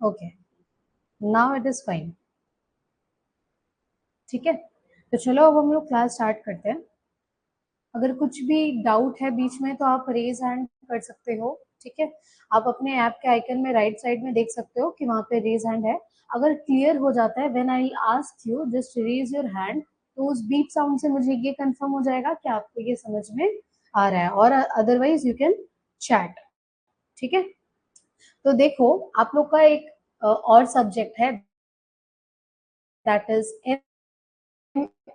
Okay, now it is fine. ठीक है, तो चलो अब हम लोग क्लास स्टार्ट करते हैं। अगर कुछ भी डाउट है बीच में तो आप रेज हैंड कर सकते हो। ठीक है, आप अपने ऐप के आइकन में राइट साइड में देख सकते हो कि वहां पे रेज हैंड है। अगर क्लियर हो जाता है when I ask you just raise your hand, तो उस बीप साउंड से मुझे ये कंफर्म हो जाएगा कि आपको ये समझ में आ रहा है, और अदरवाइज यू कैन चैट। ठीक है, तो देखो आप लोग का एक और सब्जेक्ट है, that is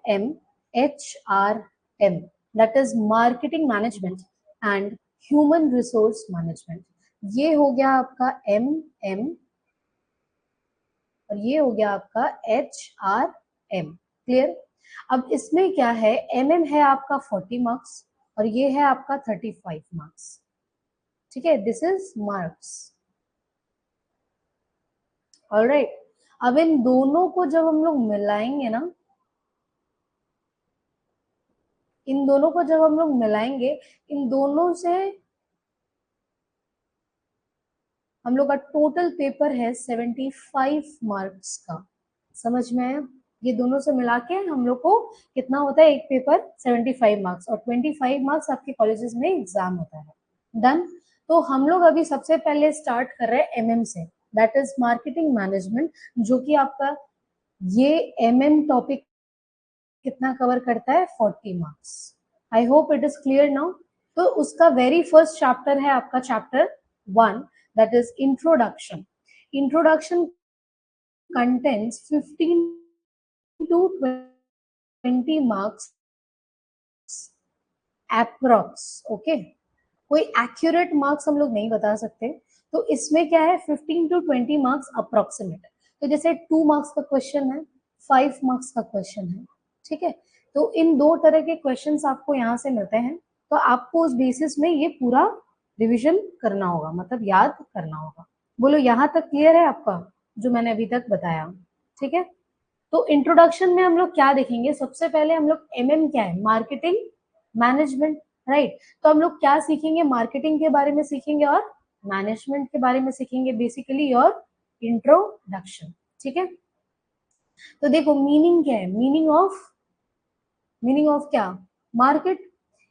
MMHRM, that is Marketing Management and Human Resource Management। ये हो गया आपका MM और ये हो गया आपका HRM। क्लियर? अब इसमें क्या है, MM है आपका 40 मार्क्स और ये है आपका 35 मार्क्स। ठीक है, दिस इज मार्क्स। ऑलराइट, अब इन दोनों को जब हम लोग मिलाएंगे ना, इन दोनों को जब हम लोग मिलाएंगे, इन दोनों से हम लोग का टोटल पेपर है 75 मार्क्स का। समझ में आया? ये दोनों से मिला के हम लोग को कितना होता है, एक पेपर 75 मार्क्स, और 25 मार्क्स आपके कॉलेजेस में एग्जाम होता है। डन। तो हम लोग अभी सबसे पहले स्टार्ट कर रहे हैं एमएम से, दैट इज मार्केटिंग मैनेजमेंट, जो कि आपका ये एमएम टॉपिक कितना कवर करता है, 40 marks. I hope it is clear now. तो उसका वेरी फर्स्ट चैप्टर है आपका chapter 1, that is introduction। Introduction contains 15 to 20 marks approx। Okay, कोई एक्यूरेट मार्क्स हम लोग नहीं बता सकते, तो इसमें क्या है 15 to 20 मार्क्स अप्रोक्सीमेट। तो जैसे 2 मार्क्स का क्वेश्चन है, 5 मार्क्स का क्वेश्चन है। ठीक है, तो इन दो तरह के क्वेश्चंस आपको यहाँ से मिलते हैं, तो आपको उस बेसिस में ये पूरा रिविजन करना होगा, मतलब याद करना होगा। बोलो यहाँ तक क्लियर है आपका जो मैंने अभी तक बताया? ठीक है, तो इंट्रोडक्शन में हम लोग क्या देखेंगे, सबसे पहले हम लोग एमएम क्या है, मार्केटिंग मैनेजमेंट, राइट। तो हम लोग क्या सीखेंगे, मार्केटिंग के बारे में सीखेंगे और मैनेजमेंट के बारे में सीखेंगे, बेसिकली योर इंट्रोडक्शन। ठीक है, तो देखो मीनिंग क्या है, मीनिंग ऑफ क्या, मार्केट।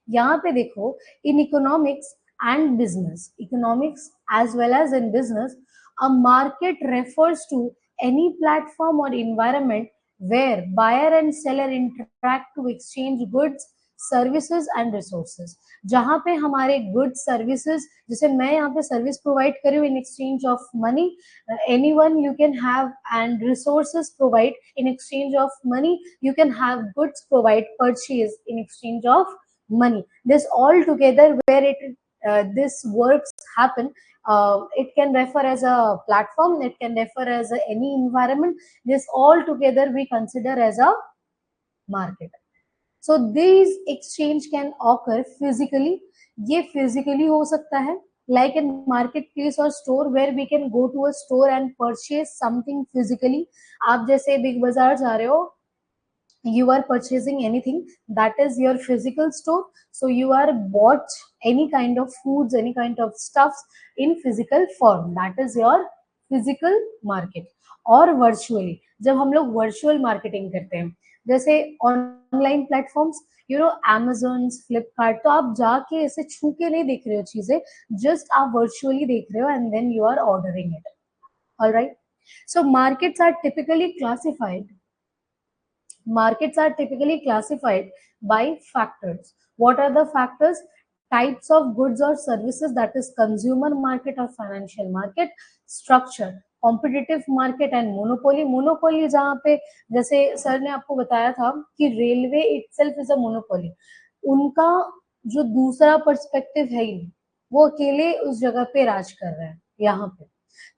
यहाँ पे देखो, in economics and business, economics as well as in business, a market refers to any platform or environment where buyer and seller interact to exchange goods, services and resources। जहां पे हमारे goods, services, जैसे मैं यहाँ पे service provide कर रही हूँ in exchange of money, anyone you can have, and resources provide in exchange of money, you can have goods provide, purchase in exchange of money, this all together where this works happen. It can refer as a platform, it can refer as any environment, this all together we consider as a market। So these exchange can occur physically, ये physically हो सकता है, like in marketplace or store where we can go to a store and purchase something physically। आप जैसे big बाजार जा रहे हो, you are purchasing anything, that is your physical store, so you are bought any kind of foods, any kind of stuffs in physical form, that is your physical market। और virtually जब हम लोग virtual marketing करते हैं, जैसे online platforms, you know Amazon, Flipkart, तो आप जाके ऐसे छू के नहीं देख रहे हो चीजें, जस्ट आप वर्चुअली देख रहे हो and then you are ordering it. Alright, so markets are typically classified by factors। What are the factors? Types of goods or services, that is consumer market or financial market, structure, competitive market and monopoly। monopoly जहाँ पे, जैसे sir ने आपको बताया था कि railway itself is a monopoly, उनका जो दूसरा पर्सपेक्टिव है ही नहीं, वो अकेले उस जगह पे राज कर रहे हैं यहाँ पे।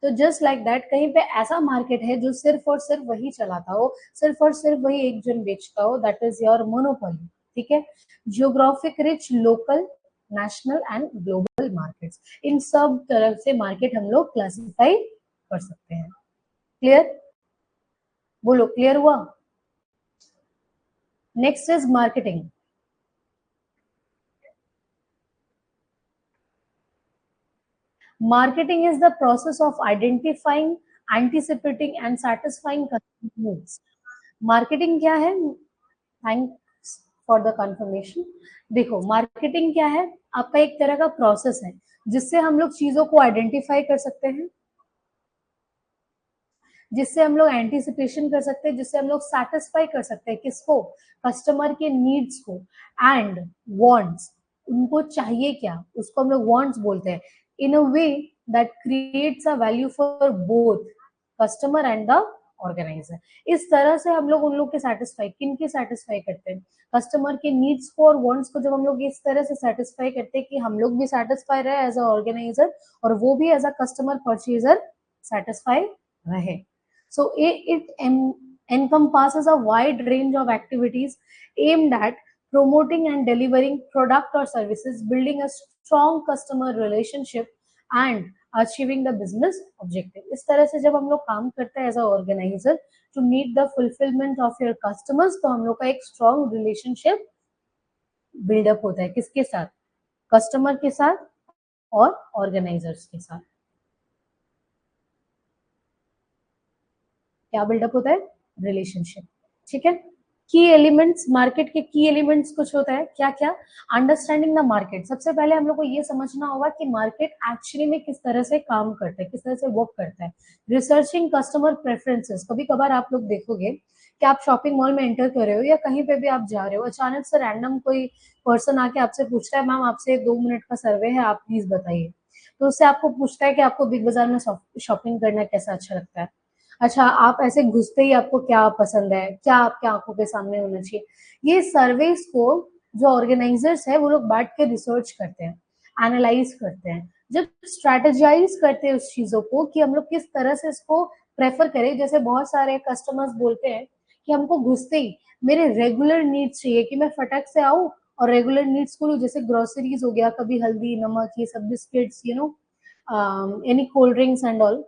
तो जस्ट लाइक दैट, कहीं पे ऐसा मार्केट है जो सिर्फ और सिर्फ वही चलाता हो, सिर्फ और सिर्फ वही एक जन बेचता हो, दैट इज योर मोनोपोली। ठीक है, geographic reach, local, national and global markets, इन सब तरह से मार्केट हम लोग क्लासिफाई कर सकते हैं। क्लियर? बोलो क्लियर हुआ? Next is marketing. Marketing is the process of identifying anticipating and satisfying customer needs. Marketing क्या है? Thanks for the confirmation. देखो मार्केटिंग क्या है? आपका एक तरह का प्रोसेस है जिससे हम लोग चीजों को आइडेंटिफाई कर सकते हैं, जिससे हम लोग एंटिसिपेशन कर सकते हैं, जिससे हम लोग सेटिस्फाई कर सकते हैं किसको? कस्टमर के नीड्स को एंड वांट्स, उनको चाहिए क्या, उसको हम लोग वांट्स बोलते हैं, in a way that creates a value for both customer and the organizer. इस तरह से हम लोग उन लोग के सेटिस्फाई, किन के सेटिस्फाई करते हैं? कस्टमर के नीड्स को और वांट्स को जब हम लोग इस तरह से सेटिस्फाई करते हैं कि हम लोग भी सेटिस्फाई रहे एज अ ऑर्गेनाइजर और वो भी as a customer purchaser satisfy रहे। So it encompasses a wide range of activities aimed at promoting and delivering product or services, building a strong customer relationship and achieving the business objective. इस तरह से जब हम लोग काम करते हैं as a organiser to meet the fulfilment of your customers, तो हम लोग का एक स्ट्रॉन्ग रिलेशनशिप बिल्डअप होता है किसके साथ? कस्टमर के साथ और ऑर्गेनाइजर्स के साथ। क्या बिल्डअप होता है? रिलेशनशिप। ठीक है। की एलिमेंट्स, मार्केट के की एलिमेंट्स कुछ होता है, क्या क्या? Understanding the market. सबसे पहले हम लोग को ये समझना होगा कि मार्केट एक्चुअली में किस तरह से काम करता है, किस तरह से वर्क करता है। Researching customer preferences. कभी कभार आप लोग देखोगे कि आप शॉपिंग मॉल में एंटर कर रहे हो या कहीं पे भी आप जा रहे हो, अचानक से रैंडम कोई पर्सन आके आपसे पूछता है, मैम आपसे 2 मिनट का सर्वे है, आप प्लीज बताइए। तो उससे आपको पूछता है कि आपको बिग बाजार में शॉपिंग करना कैसा अच्छा लगता है। अच्छा, आप ऐसे घुसते ही आपको क्या पसंद है, क्या आपके आंखों के सामने होना चाहिए। ये सर्वेस को जो ऑर्गेनाइजर्स है वो लोग बैठ के रिसर्च करते हैं, एनालाइज करते हैं, जब स्ट्रेटेजाइज करते हैं उस चीजों को कि हम लोग किस तरह से इसको प्रेफर करें। जैसे बहुत सारे कस्टमर्स बोलते हैं कि हमको घुसते ही मेरे रेगुलर नीड्स चाहिए, कि मैं फटक से आऊं और रेगुलर नीड्स को लूं, जैसे ग्रोसरीज हो गया, कभी हल्दी नमक ये सब, biscuits, any cold drinks and all.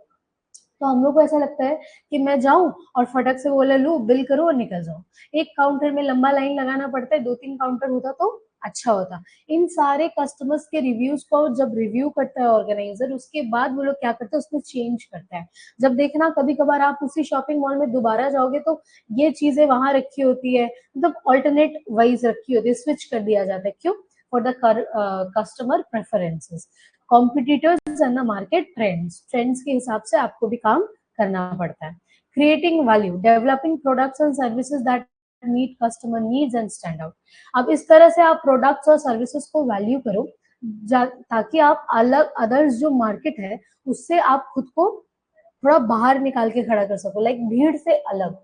तो हम लोग को ऐसा लगता है कि मैं जाऊं और फटक से बोले लू बिल करो और निकल जाओ। एक काउंटर में लंबा लाइन लगाना पड़ता है, 2-3 काउंटर होता तो अच्छा होता। इन सारे कस्टमर्स के रिव्यूज को जब रिव्यू करता है ऑर्गेनाइजर, उसके बाद वो लोग क्या करते हैं, उसमें चेंज करता है। जब देखना कभी कभार आप उसी शॉपिंग मॉल में दोबारा जाओगे तो ये चीजें वहां रखी होती है, मतलब ऑल्टरनेट वाइज रखी होती है, स्विच कर दिया जाता है। क्यों? For the customer preferences, competitors and the market trends, trends के हिसाब से आपको भी काम करना पड़ता है। Creating value, developing products and services that meet customer needs and stand out. अब इस तरह से आप प्रोडक्ट्स और सर्विसेज को वैल्यू करो ताकि आप अलग अदर्स जो मार्केट है उससे आप खुद को थोड़ा बाहर निकाल के खड़ा कर सको, लाइक भीड़ से अलग।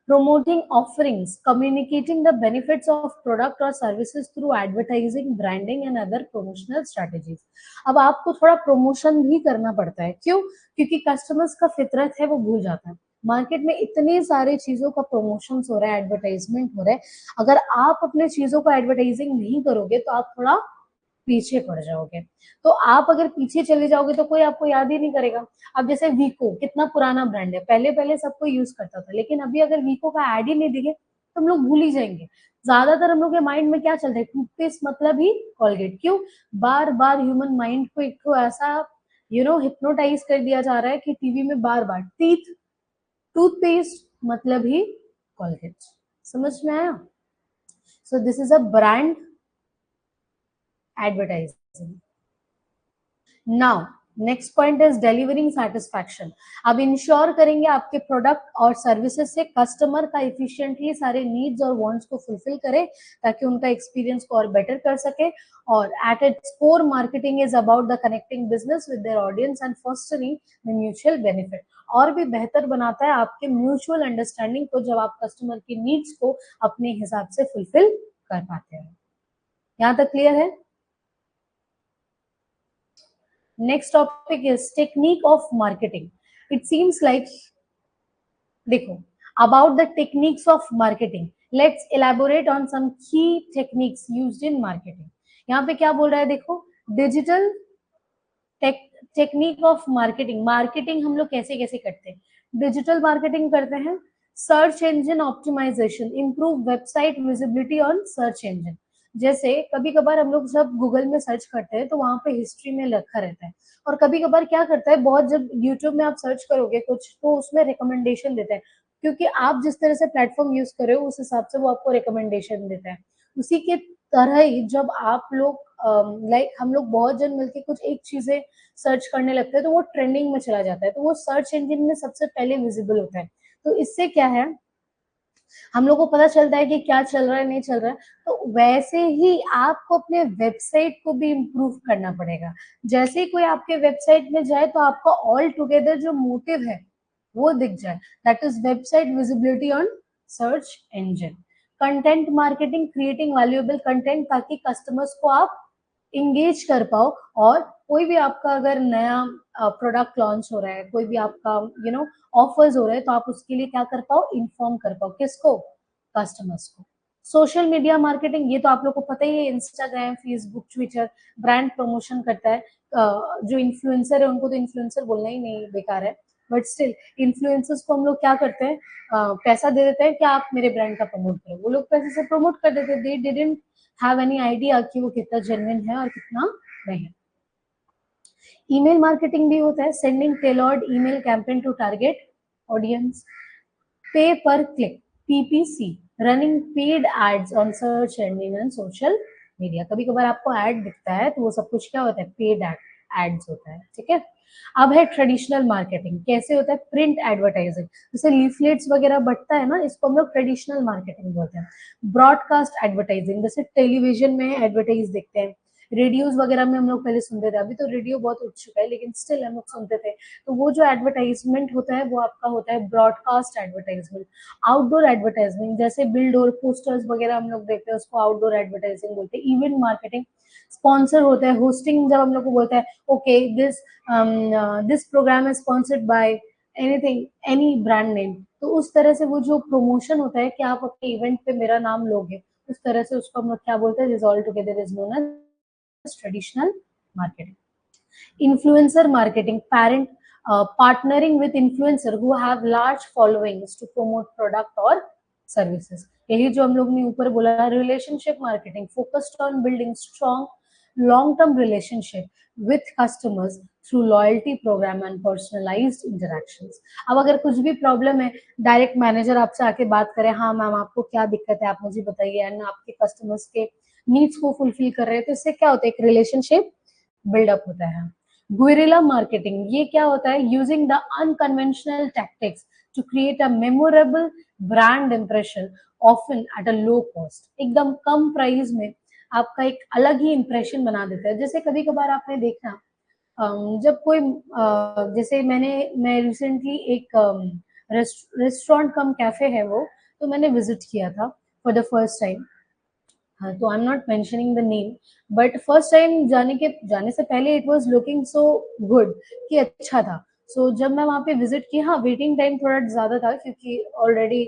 Promoting offerings, communicating the benefits of product or services through advertising, branding and other promotional strategies। अब आपको थोड़ा प्रमोशन भी करना पड़ता है। क्यों? क्योंकि कस्टमर्स का फितरत है वो भूल जाता है। मार्केट में इतनी सारी चीजों का प्रमोशन हो रहा है, एडवर्टाइजमेंट हो रहा है, अगर आप अपने चीजों को एडवर्टाइजिंग नहीं करोगे तो आप थोड़ा पीछे पड़ जाओगे। तो आप अगर पीछे चले जाओगे तो कोई आपको याद ही नहीं करेगा। अब जैसे वीको कितना पुराना ब्रांड है, पहले पहले सबको यूज करता था, लेकिन अभी अगर वीको का एड ही नहीं दिखे तो हम लोग भूल ही जाएंगे। ज्यादातर हम लोग के माइंड में क्या चलता है, टूथपेस्ट मतलब ही कॉलगेट। क्यों? बार बार ह्यूमन माइंड को एक तो ऐसा हिप्नोटाइज कर दिया जा रहा है कि टीवी में बार बार टीथ, टूथपेस्ट मतलब ही कॉलगेट। समझ में आया? सो this is a brand advertising. Now next point is delivering satisfaction. अब इंश्योर करेंगे आपके प्रोडक्ट और सर्विसेज से कस्टमर का इफिशिएंटली सारे नीड्स और वांट्स को फुलफिल करे ताकि उनका एक्सपीरियंस को और बेटर कर सके। और at its core marketing is about the connecting business with their audience and fostering the mutual benefit. और भी बेहतर बनाता है आपके म्यूचुअल अंडरस्टैंडिंग को जब आप कस्टमर की नीड्स को अपने हिसाब से फुलफिल कर पाते हैं। यहाँ तक क्लियर है? Next topic is technique of marketing. It seems like, देखो, about the techniques of marketing, let's elaborate on some key techniques used in marketing. यहाँ पे क्या बोल रहा है देखो, digital technique of marketing. Marketing हम लोग कैसे कैसे करते हैं? डिजिटल मार्केटिंग करते हैं, search engine optimisation, improve website visibility on search engine. जैसे कभी कभार हम लोग जब गूगल में सर्च करते हैं तो वहां पे हिस्ट्री में लिखा रहता है, और कभी कभार क्या करता है, बहुत जब यूट्यूब में आप सर्च करोगे कुछ तो उसमें रिकमेंडेशन देता है, क्योंकि आप जिस तरह से प्लेटफॉर्म यूज कर रहे हो उस हिसाब से वो आपको रिकमेंडेशन देता है। उसी के तरह ही जब आप लोग लाइक हम लोग बहुत जन मिलके कुछ एक चीजें सर्च करने लगते हैं तो वो ट्रेंडिंग में चला जाता है, तो वो सर्च इंजन में सबसे पहले विजिबल होता है। तो इससे क्या है, हम लोग को पता चलता है कि क्या चल रहा है नहीं चल रहा है। तो वैसे ही आपको अपने वेबसाइट को भी इम्प्रूव करना पड़ेगा। जैसे ही कोई आपके वेबसाइट में जाए तो आपका ऑल टुगेदर जो मोटिव है वो दिख जाए, that is website visibility on search engine. Content marketing, creating valuable content ताकि कस्टमर्स को आप इंगेज कर पाओ, और कोई भी आपका अगर नया प्रोडक्ट लॉन्च हो रहा है, कोई भी आपका ऑफर्स हो रहे हैं, तो आप उसके लिए क्या कर पाओ, इन्फॉर्म कर पाओ किसको, कस्टमर्स को। सोशल मीडिया मार्केटिंग, ये तो आप लोग को पता ही है, Instagram, Facebook, Twitter brand promotion करता है। जो इन्फ्लुएंसर है उनको तो इन्फ्लुएंसर बोलना ही नहीं, बेकार है, बट स्टिल इन्फ्लुएंसर्स को हम लोग क्या करते हैं, पैसा दे देते हैं कि आप मेरे ब्रांड का प्रमोट करो, वो लोग पैसे से प्रमोट कर देते, they didn't have any idea कि वो कितना जेन्युइन है और कितना नहीं। ईमेल मार्केटिंग भी होता है, sending tailored email campaign to target audience. Pay per click, PPC, running paid ads on search engine and social media. कभी कभार आपको एड दिखता है तो वो सब कुछ क्या होता है, पेड एड्स होता है, ठीक है। अब है ट्रेडिशनल मार्केटिंग, कैसे होता है, प्रिंट एडवर्टाइजिंग, जैसे लीफलेट्स वगैरह बटता है ना, इसको हम लोग ट्रेडिशनल मार्केटिंग बोलते हैं। ब्रॉडकास्ट एडवर्टाइजिंग, जैसे टेलीविजन में एडवर्टाइज देखते हैं, रेडियोज वगैरह में हम लोग पहले सुनते थे, अभी तो रेडियो बहुत उठ चुका है लेकिन स्टिल हम लोग सुनते थे, तो वो जो एडवर्टाइजमेंट होता है वो आपका होता है ब्रॉडकास्ट एडवर्टाइजमेंट। आउटडोर एडवर्टाइजमेंट, जैसे बिल्ड और पोस्टर्स वगैरह हम लोग देखते हैं, उसको आउटडोर एडवर्टाइजिंग बोलते हैं। इवेंट मार्केटिंग, स्पॉन्सर होता है, होस्टिंग, जब हम लोग को बोलता है okay this programme is sponsored by anything, any brand name, तो उस तरह से वो जो प्रमोशन होता है कि आप अपने इवेंट पे मेरा नाम लोगे, उस तरह से उसको हम लोग क्या बोलते हैं, this all together is known as traditional marketing. Influencer marketing, parent partnering with influencer who have large followings to promote product or services। यही जो हम लोग ने ऊपर बोला, relationship marketing, focused on building strong long term relationship with customers through loyalty programme and personalised interactions. अब अगर कुछ भी प्रॉब्लम है, डायरेक्ट मैनेजर आपसे आके बात करे, हाँ मैम आपको क्या दिक्कत है आप मुझे बताइए, एंड आपके कस्टमर्स के नीड्स को फुलफिल कर रहे हैं, तो इससे क्या होता है, एक रिलेशनशिप बिल्डअप होता है। गुरिल्ला मार्केटिंग, ये क्या होता है, using the unconventional tactics to create a memorable brand impression often at a low cost, एकदम कम प्राइस में आपका एक अलग ही इंप्रेशन बना देता है। जैसे कभी कभार आपने देखा, जब कोई जैसे मैं रिसेंटली एक रेस्टोरेंट कम कैफे है वो, तो मैंने विजिट किया था फॉर द फर्स्ट टाइम। हाँ, तो I am not mentioning the name, but first time जाने से पहले it was looking so good, कि अच्छा था। सो जब मैं वहां पे विजिट की, हाँ वेटिंग टाइम थोड़ा ज्यादा था क्योंकि already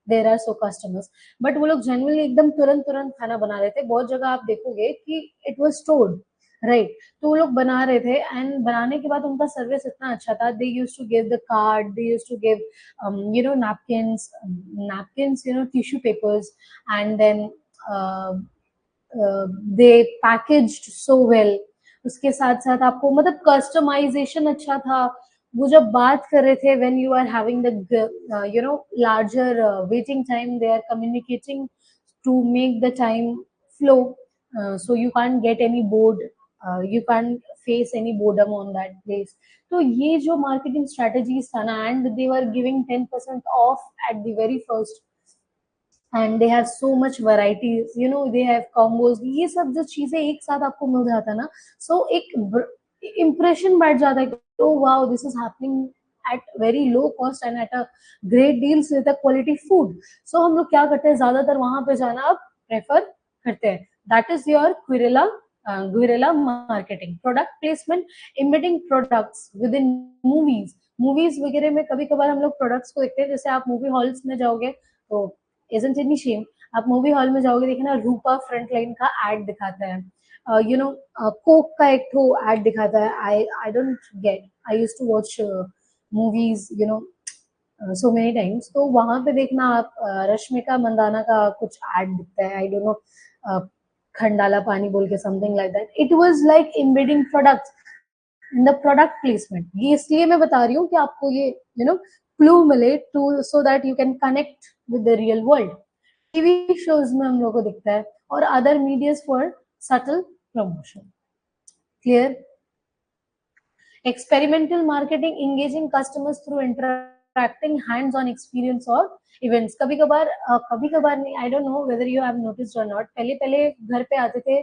there are so customers, but वो लोग जनरली एकदम तुरंत तुरंत खाना बना रहे थे। बहुत जगह आप देखोगे कि इट वाज स्टोर्ड, राइट, तो वो लोग बना रहे थे, एंड बनाने के बाद उनका सर्विस इतना अच्छा था, they use to give the card, they use to give napkins, tissue papers, and then they packaged so well. उसके साथ साथ आपको मतलब कस्टमाइजेशन अच्छा था। वो जब बात कर रहे थे, when you are having the larger waiting time, they are communicating to make the time flow, so you can't get any bored, you can't face any boredom on that place। तो ये जो मार्केटिंग स्ट्रेटेजीज था ना, and they were giving 10% of at the very first, and they have so much varieties, they have combos, ये सब जो चीजें एक साथ आपको मिल जाता है ना, सो एक इम्प्रेशन बैठ जाता है, oh wow this is happening at very low cost and at a great deals with a quality food. So हम लोग क्या करते हैं, ज्यादातर वहां पे जाना अब प्रेफर करते हैं। That is your guerrilla marketing. Product placement, emitting products with in movies, movies वगैरह में कभी कभार हम लोग प्रोडक्ट्स को देखते हैं। जैसे आप मूवी हॉल्स में जाओगे तो isn't any shame, आप मूवी हॉल में जाओगे, देखना रूपा फ्रंट लाइन का एड दिखाता है, कोक का एक तो एड दिखाता है। I don't get, I used to watch movies so many times, तो वहां पे देखना आप रश्मिका मंदाना का कुछ एड दिखता है, आई डोंट नो खंडाला पानी बोल के something like that. It was like embedding products in the product placement. ये इसलिए मैं बता रही हूँ कि आपको ये क्लू मिले to so that you can connect with the real world. TV shows में हम लोग को दिखता है और other medias for subtle promotion. Clear? Experimental marketing, engaging customers through interacting hands-on experience or events. कभी कभार नहीं, I don't know whether you have noticed or not. पहले पहले घर पे आते थे,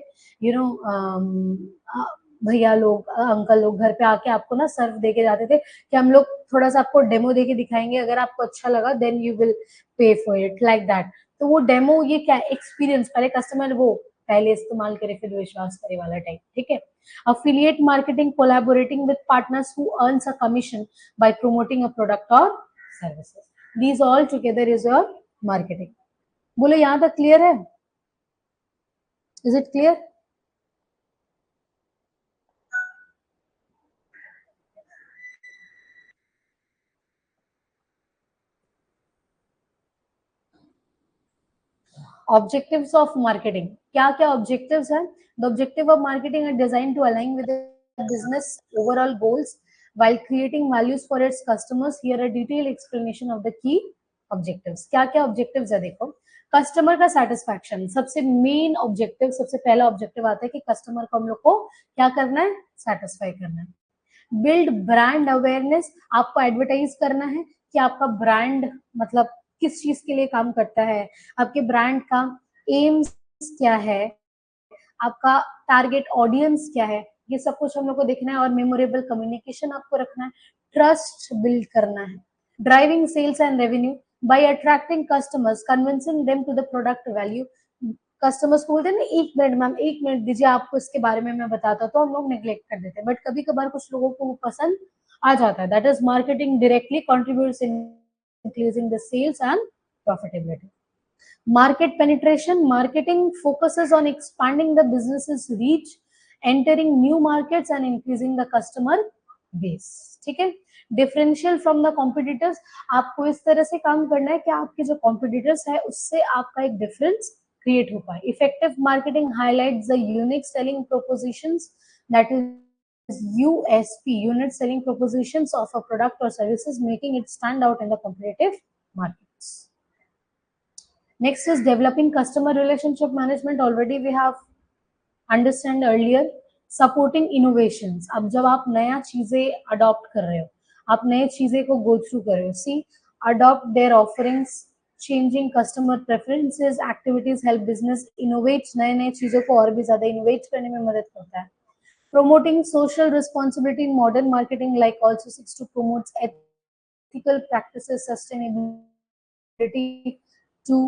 भैया लोग, अंकल लोग घर पे आके आपको ना सर्व दे के जाते थे कि हम लोग थोड़ा सा आपको डेमो दे के दिखाएंगे, अगर आपको अच्छा लगा then you will pay for it, like that. तो वो डेमो ये क्या एक्सपीरियंस, पहले कस्टमर वो पहले इस्तेमाल करे फिर विश्वास करे वाला टाइप. ठीक है. Affiliate marketing, collaborating with partners who earns a commission by promoting a product or services. These all together is your marketing. बोलो यहाँ तक clear है? Is it clear? Objectives of marketing. क्या क्या objectives हैं? The objective of marketing are designed to align with the business overall goals while creating values for its customers. Here a detailed explanation of the key objectives. क्या क्या objectives है देखो. Customer का satisfaction सबसे main objective, सबसे पहला objective आता है कि कस्टमर को हम लोग को क्या करना है, सेटिस्फाई करना है. बिल्ड ब्रांड अवेयरनेस, आपको एडवर्टाइज करना है कि आपका ब्रांड मतलब किस चीज के लिए काम करता है, आपके ब्रांड का एम्स क्या है, आपका टारगेट ऑडियंस क्या है, ये सब कुछ हम लोग को देखना है. और मेमोरेबल कम्युनिकेशन आपको रखना है, ट्रस्ट बिल्ड करना है. Driving sales and revenue by attracting customers, convincing them to the product value. Customers को बोलते हैं ना, एक मिनट मैम, एक मिनट दीजिए, आपको इसके बारे में मैं बताता, तो हम लोग नेग्लेक्ट कर देते हैं. बट कभी कभार कुछ लोगों को वो पसंद आ जाता है. That is marketing directly contributes in increasing the sales and profitability. Market penetration, marketing focuses on expanding the business's reach, entering new markets and increasing the customer base. ठीक है. डिफरेंशियल फ्रॉम द कॉम्पिटिटर्स, आपको इस तरह से काम करना है कि आपके जो कॉम्पिटिटर्स है उससे आपका एक डिफरेंस क्रिएट हो पाए. Effective marketing highlights the unique selling propositions, that is USP, unit selling propositions of a product or services, making it stand out in the competitive markets. Next is developing customer relationship management. Already we have understand earlier. Supporting innovations, अब जब आप नया चीजें adopt कर रहे हो, आप नए चीजें को गो थ्रू कर रहे हो, see adopt their offerings, changing customer preferences, activities help business innovate, नए नए चीजों को और भी ज्यादा इनोवेट करने में मदद करता है. Promoting social responsibility in modern marketing, like also seeks to promote ethical practices, sustainability to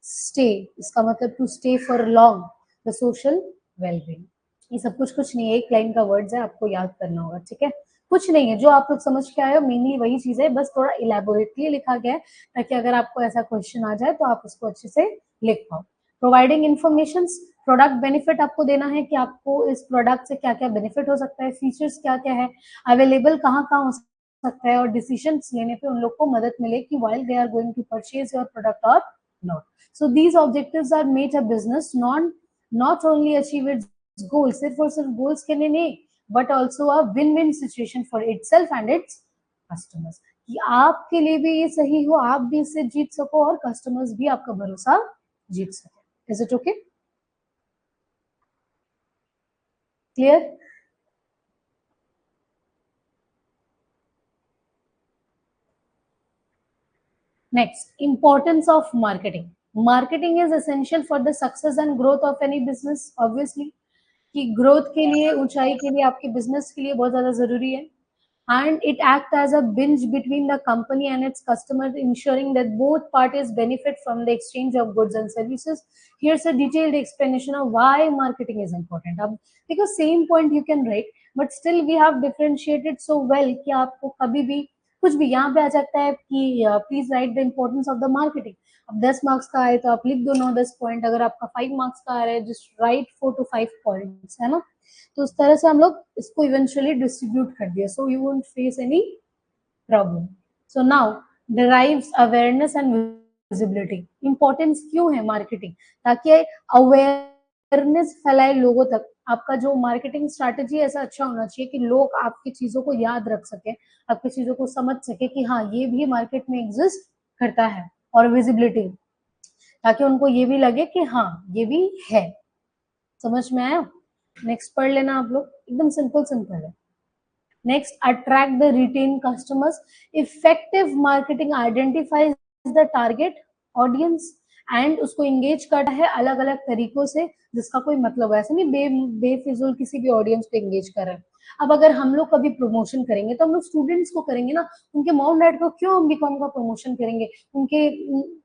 stay. इसका मतलब to stay for long, the social well-being. ये सब कुछ नहीं है, एक लाइन का वर्ड्स है, आपको याद करना होगा. ठीक है. कुछ नहीं है, जो आप लोग समझ के आए हो मेनली वही चीज है, बस थोड़ा इलेबोरेटली लिखा गया है ताकि अगर आपको ऐसा क्वेश्चन आ जाए तो आप उसको अच्छे से लिख पाओ. प्रोवाइडिंग इन्फॉर्मेशन, प्रोडक्ट बेनिफिट आपको देना है कि आपको इस प्रोडक्ट से क्या क्या बेनिफिट हो सकता है, फीचर्स क्या क्या है, अवेलेबल कहाँ कहाँ हो सकता है, और डिसीजन लेने पे उन लोग को मदद मिले कि while they are going to purchase your product or not. So these objectives are made a business not only achieve its goals, सिर्फ और सिर्फ goals के लिए नहीं, but also a win-win situation for itself and its customers. कि आपके लिए भी ये सही हो, आप भी इससे जीत सको और कस्टमर्स भी आपका भरोसा जीत सके. Is it okay? Clear? Next, importance of marketing. Marketing is essential for the success and growth of any business. Obviously, कि growth के लिए, ऊंचाई के लिए, आपके business के लिए बहुत ज़्यादा ज़रूरी है. And it acts as a bridge between the company and its customers, ensuring that both parties benefit from the exchange of goods and services. Here's a detailed explanation of why marketing is important. अब because same point you can write, but still we have differentiated so well कि आपको कभी भी कुछ भी यहाँ पे आ सकता है कि please right the importance of the marketing. अब 10 मार्क्स का आए तो आप लिख दो 9-10 पॉइंट, अगर आपका 5 मार्क्स का आ रहा है जस्ट राइट 4 to 5 पॉइंट्स, है ना. तो उस तरह से हम लोग इसको इवेंचुअली डिस्ट्रीब्यूट कर दिया, so you won't face any problem. So now derives awareness and visibility. Importance क्यों है मार्केटिंग? ताकि अवेयर अवेयरनेस फैलाए लोगों तक। आपका जो मार्केटिंग स्ट्रैटेजी ऐसा अच्छा होना चाहिए कि लोग आपकी चीजों को याद रख सके, आपकी चीजों को समझ सके कि हाँ ये भी मार्केट में एग्जिस्ट करता है, और विजिबिलिटी, ताकि उनको ये भी लगे कि हाँ ये भी है। समझ में आया? नेक्स्ट पढ़ लेना आप लोग, एकदम सिंपल सिंपल है। Next, attract the retain customers. Effective marketing identifies the target audience and उसको इंगेज करता है अलग अलग तरीकों से, जिसका कोई मतलब है, ऐसा नहीं बेफिजूल किसी भी ऑडियंस पे इंगेज कर रहे हैं। अब अगर हम लोग कभी प्रमोशन करेंगे तो हम लोग स्टूडेंट्स को करेंगे ना, उनके मॉम डैड को क्यों हम बीकॉम का प्रमोशन करेंगे, उनके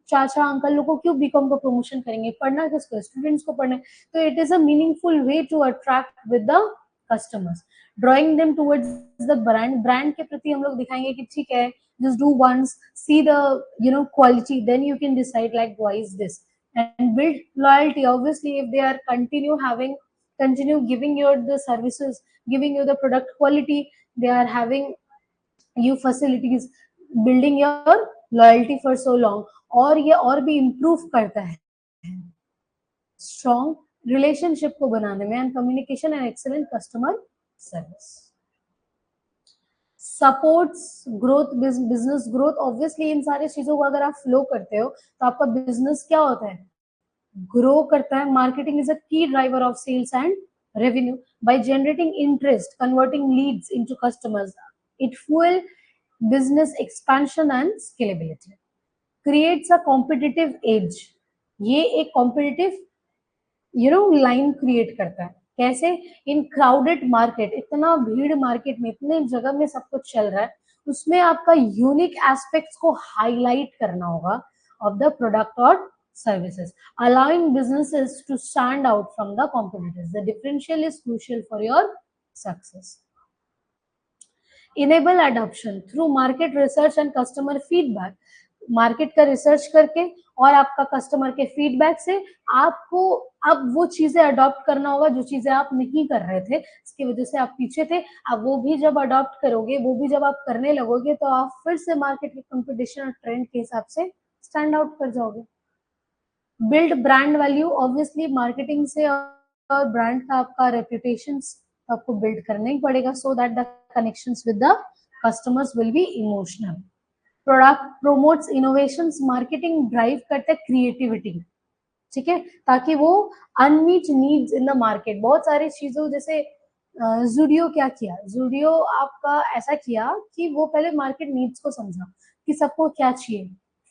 चाचा अंकल लोग को क्यों बीकॉम का प्रमोशन करेंगे, पढ़ना किसको, स्टूडेंट्स को पढ़ना है। तो it is a meaningful way to attract with the customers, drawing them towards the brand. Brand के प्रति हम लोग दिखाएंगे कि ठीक है, just do once, see the quality, then you can decide like why is this, and build loyalty. Obviously if they are continue giving you the services, giving you the product quality, they are having you facilities, building your loyalty for so long, और ये और भी improve करता है strong relationship को बनाने में, and communication and excellent customer service. Supports growth, business growth. Obviously इन सारी चीजों को अगर आप फ्लो करते हो तो आपका बिजनेस क्या होता है, ग्रो करता है। Marketing is a key driver of sales and revenue by generating interest, converting leads into customers. It fuel business expansion and scalability, creates a competitive edge. ये एक competitive लाइन क्रिएट करता है। कैसे? इन क्राउडेड मार्केट, इतना भीड़ market में, इतने जगह में सब कुछ चल रहा है, उसमें आपका यूनिक एस्पेक्ट्स को हाईलाइट करना होगा ऑफ द प्रोडक्ट और services, allowing businesses to stand out from the competitors. The differential is crucial for your success. Enable adoption through market research and customer feedback. Market का research करके और आपका customer के feedback से आपको अब वो चीजें अडॉप्ट करना होगा जो चीजें आप नहीं कर रहे थे, इसकी वजह से आप पीछे थे। अब वो भी जब अडॉप्ट करोगे, वो भी जब आप करने लगोगे, तो आप फिर से मार्केट के कंपटीशन और ट्रेंड के हिसाब से स्टैंड आउट कर जाओगे। Build brand value. Obviously marketing से और ब्रांड का आपका रेपुटेशन आपको बिल्ड करना ही पड़ेगा, so that the connections with the customers will be emotional. Product promotes innovations. Marketing drive करता है क्रिएटिविटी, ठीक है, ताकि वो अनमीट नीड्स इन द मार्केट। बहुत सारी चीजों, जैसे जूडियो क्या किया, जूडियो आपका ऐसा किया कि वो पहले मार्केट नीड्स को समझा कि सबको क्या चाहिए।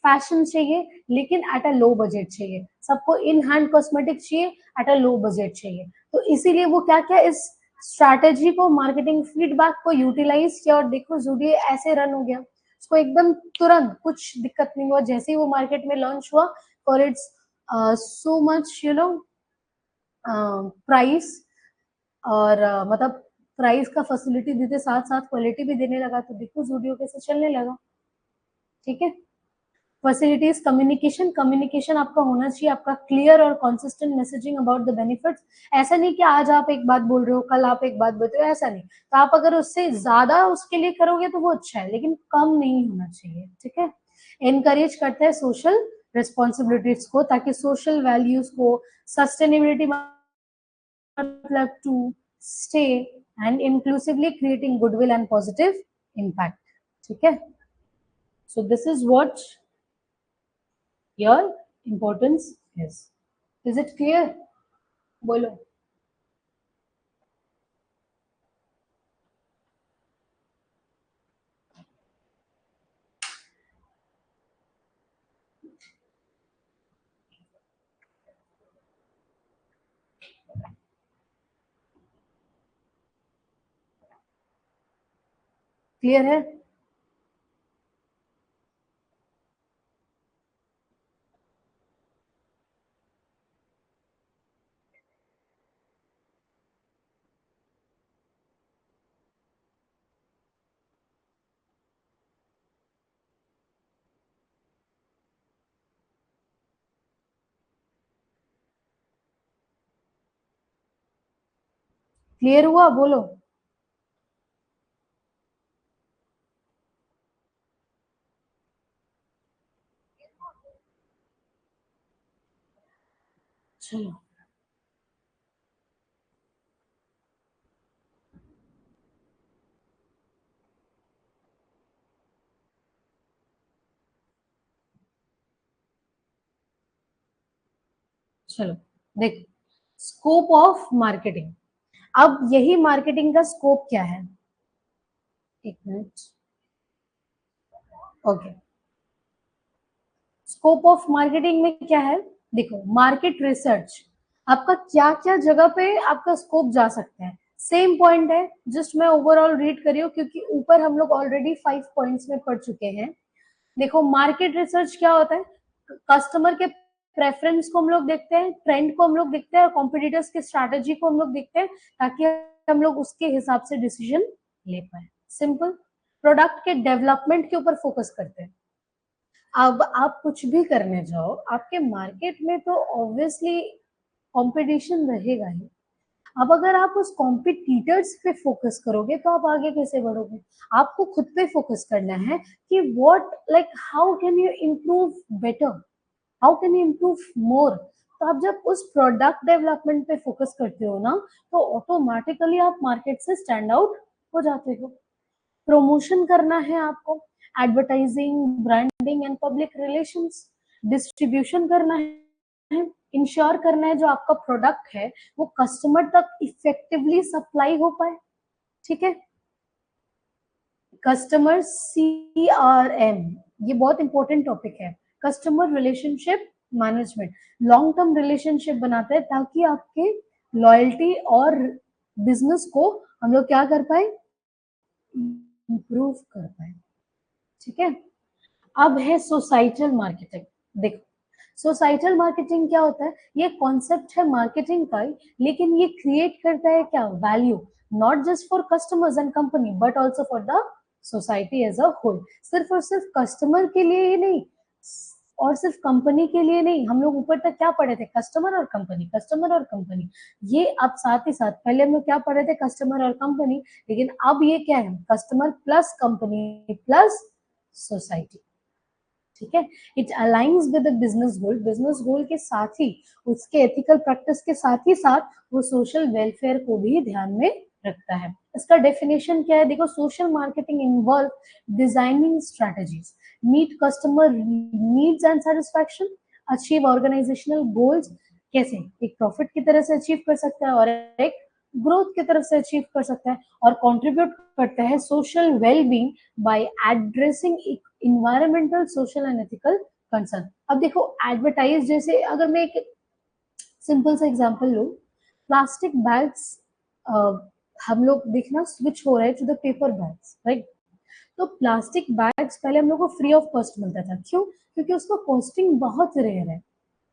फैशन चाहिए लेकिन एट अ लो बजट चाहिए, सबको इन हैंड कॉस्मेटिक चाहिए एट अ लो बजट चाहिए। तो इसीलिए वो क्या क्या इस स्ट्रैटेजी को, मार्केटिंग फीडबैक को यूटिलाइज किया, और देखो जूडियो ऐसे रन हो गया, उसको एकदम तुरंत कुछ दिक्कत नहीं हुआ। जैसे ही वो मार्केट में लॉन्च हुआ, for its so much price, और मतलब प्राइस का फैसिलिटी देते साथ साथ क्वालिटी भी देने लगा, तो देखो जूडियो कैसे चलने लगा। ठीक है। Facilities, communication. कम्युनिकेशन आपका होना चाहिए, आपका क्लियर और consistent messaging about the benefits. ऐसा नहीं कि आज आप एक बात बोल रहे हो, कल आप एक बात बोल रहे हो, ऐसा नहीं। तो आप अगर उससे ज्यादा उसके लिए करोगे तो वो अच्छा है, लेकिन कम नहीं होना चाहिए। ठीक है। एनकरेज करता है सोशल रिस्पॉन्सिबिलिटीज को, ताकि सोशल वैल्यूज को, सस्टेनेबिलिटी मतलब to stay and inclusively creating goodwill and positive impact. ठीक है। So this is what your importance is it clear? बोलो। क्लियर है? क्लियर हुआ? बोलो। चलो। चलो देखो, स्कोप ऑफ मार्केटिंग। अब यही मार्केटिंग का स्कोप क्या है, एक minute, okay. Scope of marketing में क्या है, देखो मार्केट रिसर्च, आपका क्या क्या जगह पे आपका स्कोप जा सकता है, सेम पॉइंट है, जस्ट मैं ओवरऑल रीड करी हूँ क्योंकि ऊपर हम लोग ऑलरेडी 5 पॉइंट्स में पढ़ चुके हैं। देखो मार्केट रिसर्च क्या होता है, कस्टमर के प्रेफरेंस को हम लोग देखते हैं, ट्रेंड को हम लोग देखते हैं और कॉम्पिटिटर्स के स्ट्रैटेजी को हम लोग देखते हैं ताकि हम लोग उसके हिसाब से डिसीजन ले पाए। सिंपल। प्रोडक्ट के डेवलपमेंट के ऊपर फोकस करते हैं। अब आप कुछ भी करने जाओ आपके मार्केट में तो ऑब्वियसली कंपटीशन रहेगा ही। अब अगर आप उस कॉम्पिटिटर्स पे फोकस करोगे तो आप आगे कैसे बढ़ोगे, आपको खुद पे फोकस करना है कि what like how can you improve better, how can you improve मोर। तो आप जब उस प्रोडक्ट डेवलपमेंट पे फोकस करते हो ना तो ऑटोमेटिकली आप मार्केट से स्टैंड आउट हो जाते हो। प्रमोशन करना है आपको, advertising, branding and public relations, distribution करना है, इंश्योर करना है जो आपका प्रोडक्ट है वो कस्टमर तक इफेक्टिवली सप्लाई हो पाए। ठीक है, कस्टमर CRM, ये बहुत इंपॉर्टेंट टॉपिक है। Customer relationship management long term relationship बनाता है ताकि आपके लॉयल्टी और बिजनेस को हम लोग क्या कर पाए, इंप्रूव कर पाए। ठीक है, अब है सोसाइटल मार्केटिंग। देखो सोसाइटल मार्केटिंग क्या होता है, ये कॉन्सेप्ट है मार्केटिंग का ही, लेकिन ये क्रिएट करता है क्या, value, not just for customers and company but also for the society as a whole. सिर्फ और सिर्फ कस्टमर के लिए ही नहीं और सिर्फ कंपनी के लिए नहीं, हम लोग ऊपर तक क्या पढ़े थे, कस्टमर और कंपनी, कस्टमर और कंपनी। ये अब साथ ही साथ, पहले हम लोग क्या पढ़े थे, कस्टमर और कंपनी, लेकिन अब ये क्या है, customer plus company plus society. ठीक है, it aligns with the business goal, business गोल के साथ ही उसके एथिकल प्रैक्टिस के साथ ही साथ वो सोशल वेलफेयर को भी ध्यान में रखता है। इसका डेफिनेशन क्या है, देखो social marketing involve designing strategies, meet customer needs and satisfaction, achieve organisational goals, कैसे एक प्रॉफिट की तरह से अचीव कर सकता है और एक ग्रोथ की तरफ से अचीव कर सकता है, और कंट्रीब्यूट करता है social wellbeing by addressing environmental, social and ethical concern. अब देखो एडवर्टाइज, जैसे अगर मैं एक सिंपल सा एग्जांपल लूं, प्लास्टिक बैग्स, हम लोग देखना स्विच हो रहे हैं to the paper bags, right. तो प्लास्टिक बैग्स पहले हम लोग को फ्री ऑफ कॉस्ट मिलता था, क्यों, क्योंकि उसका कॉस्टिंग बहुत रेयर है।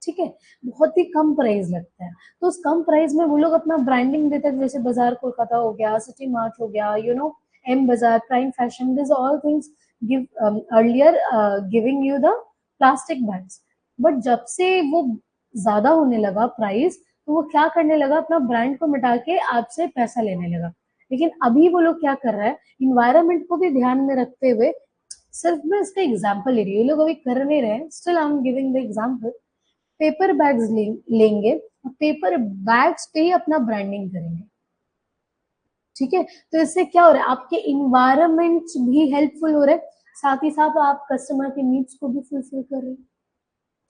ठीक है, बहुत ही कम प्राइस लगता है, तो उस कम प्राइस में वो लोग अपना ब्रांडिंग देते हैं, जैसे बाजार कोलकाता हो गया, सिटी मार्ट हो गया, एम बाजार, prime fashion, this all things give earlier giving you the plastic bags. But जब से वो ज्यादा होने लगा प्राइस, तो वो क्या करने लगा, अपना ब्रांड को मिटा के आपसे पैसा लेने लगा। लेकिन अभी वो लोग क्या कर रहा है, इन्वायरमेंट को भी ध्यान में रखते हुए, सिर्फ मैं इसका एग्जाम्पल ले रही हूँ, ये लोग अभी कर नहीं रहे, still I am giving the example. Paper bags लेंगे और पेपर बैग्स पे ही अपना ब्रांडिंग करेंगे। ठीक है, तो इससे क्या हो रहा है, आपके इन्वायरमेंट भी हेल्पफुल हो रहे हैं, साथ ही साथ आप कस्टमर के नीड्स को भी फुलफिल कर रहे हैं।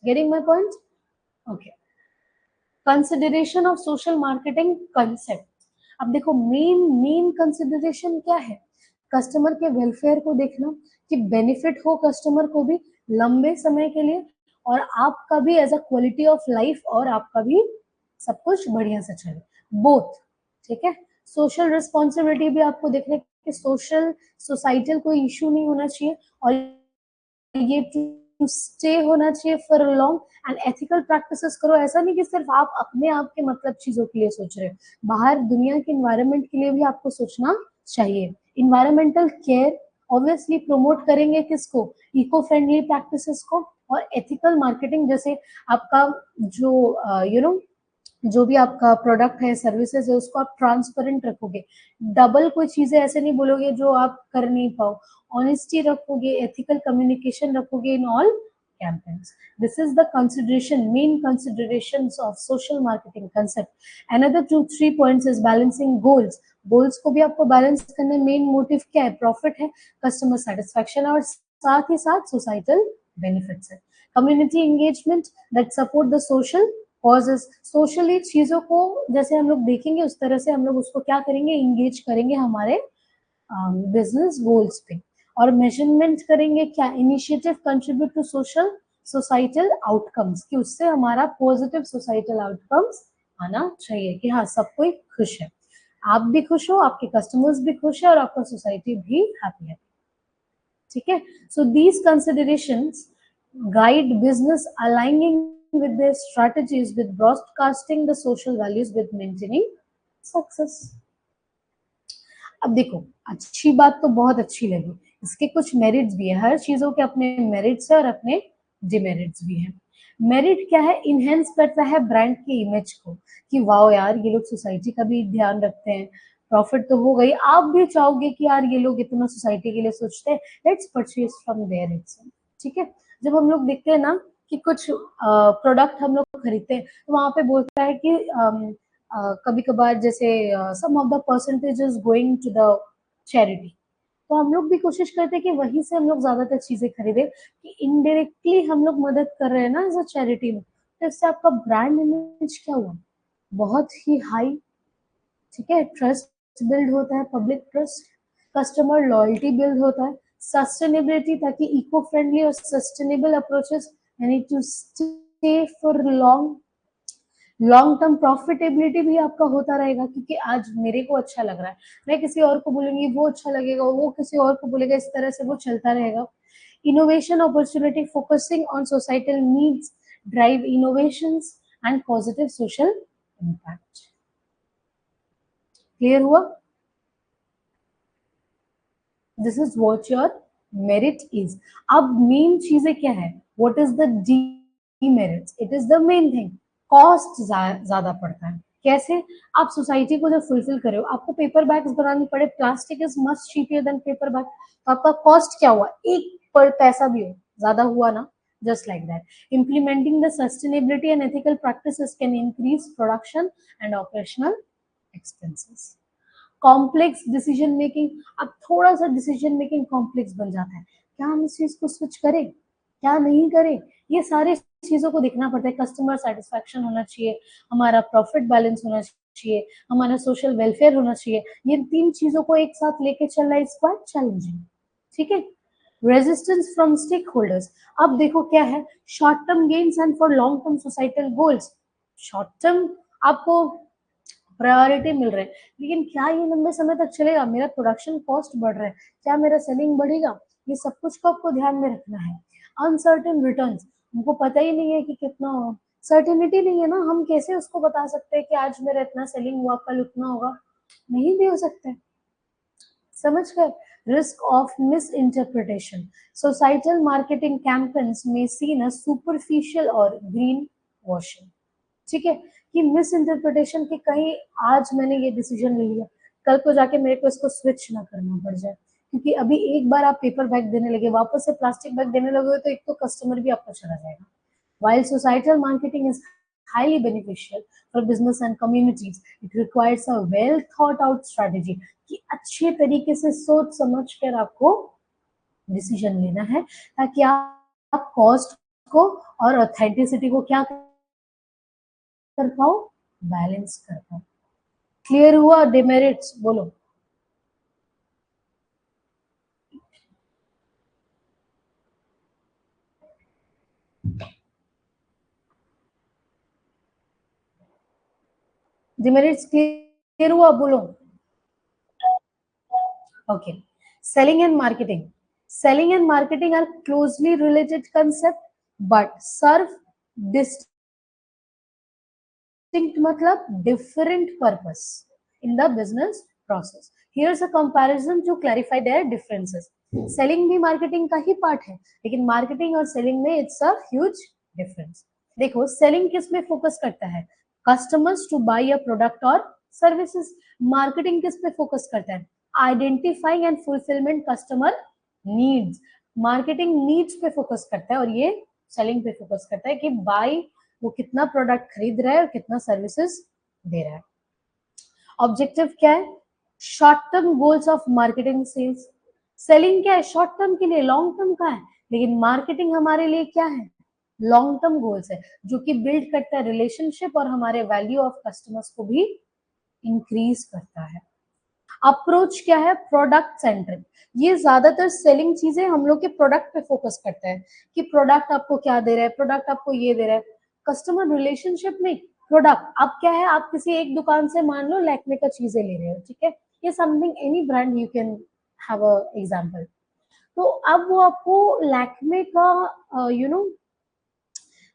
Getting my point, okay. Consideration of social marketing concept. अब देखो मेन मेन कंसिडरेशन क्या है, कस्टमर के वेलफेयर को देखना कि बेनिफिट हो कस्टमर को भी लंबे समय के लिए, और आपका भी as a quality of life, और आपका भी सब कुछ बढ़िया से चले, बोथ। ठीक है, सोशल रिस्पॉन्सिबिलिटी भी आपको देखना है कि सोशल सोसाइटल कोई इशू नहीं होना चाहिए, और ये टू स्टे होना चाहिए for long, and ethical practices करो। ऐसा नहीं कि सिर्फ आप अपने आप के मतलब चीजों के लिए सोच रहे हो, बाहर दुनिया के इन्वायरमेंट के लिए भी आपको सोचना चाहिए। इन्वायरमेंटल केयर ऑब्वियसली प्रमोट करेंगे किसको, इको फ्रेंडली प्रैक्टिसेस को, और एथिकल मार्केटिंग, जैसे आपका जो जो भी आपका प्रोडक्ट है, सर्विसेज है, उसको आप ट्रांसपेरेंट रखोगे, डबल कोई चीजें ऐसे नहीं बोलोगे जो आप कर नहीं पाओ, ऑनेस्टी रखोगे, एथिकल कम्युनिकेशन रखोगे in all campaigns. This is the consideration, main considerations of social marketing concept. Another 2-3 points is balancing goals. Goals को भी आपको बैलेंस करने, मेन मोटिव क्या है, प्रॉफिट है, कस्टमर सेटिस्फैक्शन, और साथ ही साथ सोसाइटल बेनिफिट्स है। Community engagement that support the social causes socially चीजों को जैसे हम लोग देखेंगे उस तरह से हम लोग उसको क्या करेंगे, इंगेज करेंगे हमारे बिजनेस गोल्स पे, और मेजरमेंट करेंगे क्या, initiative contribute to social societal outcomes, कि उससे हमारा पॉजिटिव सोसाइटल आउटकम्स आना चाहिए कि हाँ सब कोई खुश है, आप भी खुश हो, आपके कस्टमर्स भी खुश है और आपका सोसाइटी भी हैप्पी है। ठीक है, so these considerations guide business aligning with their strategies with broadcasting the social values with maintaining success। अब देखो, अच्छी बात तो बहुत अच्छी लगी, इसके कुछ मेरिट्स भी है, हर चीजों के अपने मेरिट्स है और अपने डिमेरिट्स भी है। मेरिट क्या है, इनहेंस करता है ब्रांड की इमेज को, कि वाओ यार ये लोग सोसाइटी का भी ध्यान रखते हैं, प्रॉफिट तो हो गई, आप भी चाहोगे कि यार ये लोग इतना सोसाइटी के लिए सोचते हैं, let's purchase from there itself. ठीक है, जब हम लोग देखते हैं ना कि कुछ प्रोडक्ट हम लोग खरीदते हैं तो वहां पे बोलता है कि कभी कभार जैसे some of the percentage is going to the charity, तो हम लोग भी कोशिश करते हैं कि वहीं से हम लोग ज्यादातर चीजें खरीदे, कि इनडायरेक्टली हम लोग मदद कर रहे हैं ना एज अ चैरिटी में, तो इससे आपका ब्रांड इमेज क्या हुआ, बहुत ही हाई। ठीक है, ट्रस्ट बिल्ड होता है, public trust, customer loyalty build होता है, सस्टेनेबिलिटी, ताकि इको फ्रेंडली और सस्टेनेबल अप्रोचेस यानी to stay for long term profitability भी आपका होता रहेगा, क्योंकि आज मेरे को अच्छा लग रहा है, मैं किसी और को बोलूंगी वो अच्छा लगेगा, वो किसी और को बोलेगा, इस तरह से वो चलता रहेगा। Innovation opportunity focusing on societal needs drive innovations and positive social impact. Clear हुआ? This is what your merit is. अब मेन चीजें क्या है, what is the demerits, it is the main thing, cost ज्यादा पड़ता है। कैसे? आप सोसाइटी को जब फुलफिल कर रहे हो, आपको पेपर बैग्स बनानी पड़े, plastic is much cheaper than paper bag, तो आपका कॉस्ट क्या हुआ, एक पर पैसा भी हो ज्यादा हुआ ना, just like that. Implementing the sustainability and ethical practices can increase production and operational expenses. Complex decision making, अब थोड़ा सा डिसीजन मेकिंग कॉम्प्लेक्स बन जाता है, क्या हम इस चीज को स्विच करें, क्या नहीं करें, ये सारे चीजों को देखना पड़ता है, कस्टमर सेटिस्फैक्शन होना चाहिए, हमारा प्रॉफिट बैलेंस होना चाहिए, हमारा सोशल वेलफेयर होना चाहिए, ये तीन चीजों को एक साथ लेके चलना इज क्वाइट चैलेंजिंग। ठीक है, रेजिस्टेंस फ्रॉम स्टेक होल्डर्स, अब देखो क्या है, short term gains and for long term societal goals, short term आपको प्रायोरिटी मिल रहे हैं, लेकिन क्या ये लंबे समय तक चलेगा, मेरा प्रोडक्शन कॉस्ट बढ़ रहा है, क्या मेरा सेलिंग बढ़ेगा, ये सब कुछ को आपको ध्यान में रखना है। अनसर्टेन रिटर्न्स, हमको पता ही नहीं है कि कितना हो, सर्टेनिटी नहीं है ना, हम कैसे उसको बता सकते हैं कि आज मेरा इतना सेलिंग हुआ, कल उतना होगा, नहीं भी हो सकता है। समझ गए? Risk of miss interpretation, societal marketing campaigns में सीन अ सुपरफिशियल और ग्रीन वॉशिंग। ठीक है, कि मिस इंटरप्रिटेशन की कहीं आज मैंने ये डिसीजन ले लिया, कल को जाके मेरे को इसको स्विच ना करना पड़ जाए, क्योंकि अभी एक बार आप पेपर बैग देने लगे, वापस से प्लास्टिक बैग देने लगे तो एक तो कस्टमर भी आपका चला जाएगा। While societal marketing is highly beneficial for business and communities, it requires a well thought out strategy, कि अच्छे तरीके से सोच समझ कर आपको डिसीजन लेना है, ताकि आप कॉस्ट को और ऑथेंटिसिटी को क्या कर पाओ, बैलेंस कर पाओ। क्लियर हुआ? डिमेरिट्स बोलो। डिमेरिट्स क्लियर हुआ? बोलो। Okay, selling and marketing, selling and marketing are closely related concept but serve distinct matlab different purpose in the business process. Here's a comparison to clarify their differences. Selling भी marketing का ही part है, लेकिन marketing और selling में it's a huge difference. देखो, selling किस में focus करता है, customers to buy a product or services. marketing किस पे focus करता है, identifying and fulfilment customer needs. Marketing needs पे फोकस करता है और ये सेलिंग पे फोकस करता है कि बाई वो कितना प्रोडक्ट खरीद रहा है और कितना सर्विसेज दे रहा है। ऑब्जेक्टिव क्या है, short term goals of marketing sales. Selling क्या है, शॉर्ट टर्म के लिए, लॉन्ग टर्म का है, लेकिन मार्केटिंग हमारे लिए क्या है, लॉन्ग टर्म गोल्स है जो कि बिल्ड करता है रिलेशनशिप और हमारे वैल्यू ऑफ कस्टमर्स को भी इंक्रीज करता है। अप्रोच क्या है? Product centric. ये ज्यादातर सेलिंग चीजें हम लोग के प्रोडक्ट पे फोकस करते हैं कि प्रोडक्ट आपको क्या दे रहा है, प्रोडक्ट आपको ये दे रहा है। कस्टमर रिलेशनशिप में प्रोडक्ट अब क्या है, आप किसी एक दुकान से मान लो लैक्मे का चीजें ले रहे हो, ठीक है, ये something any brand you can have a example. तो अब वो आपको लैक्मे का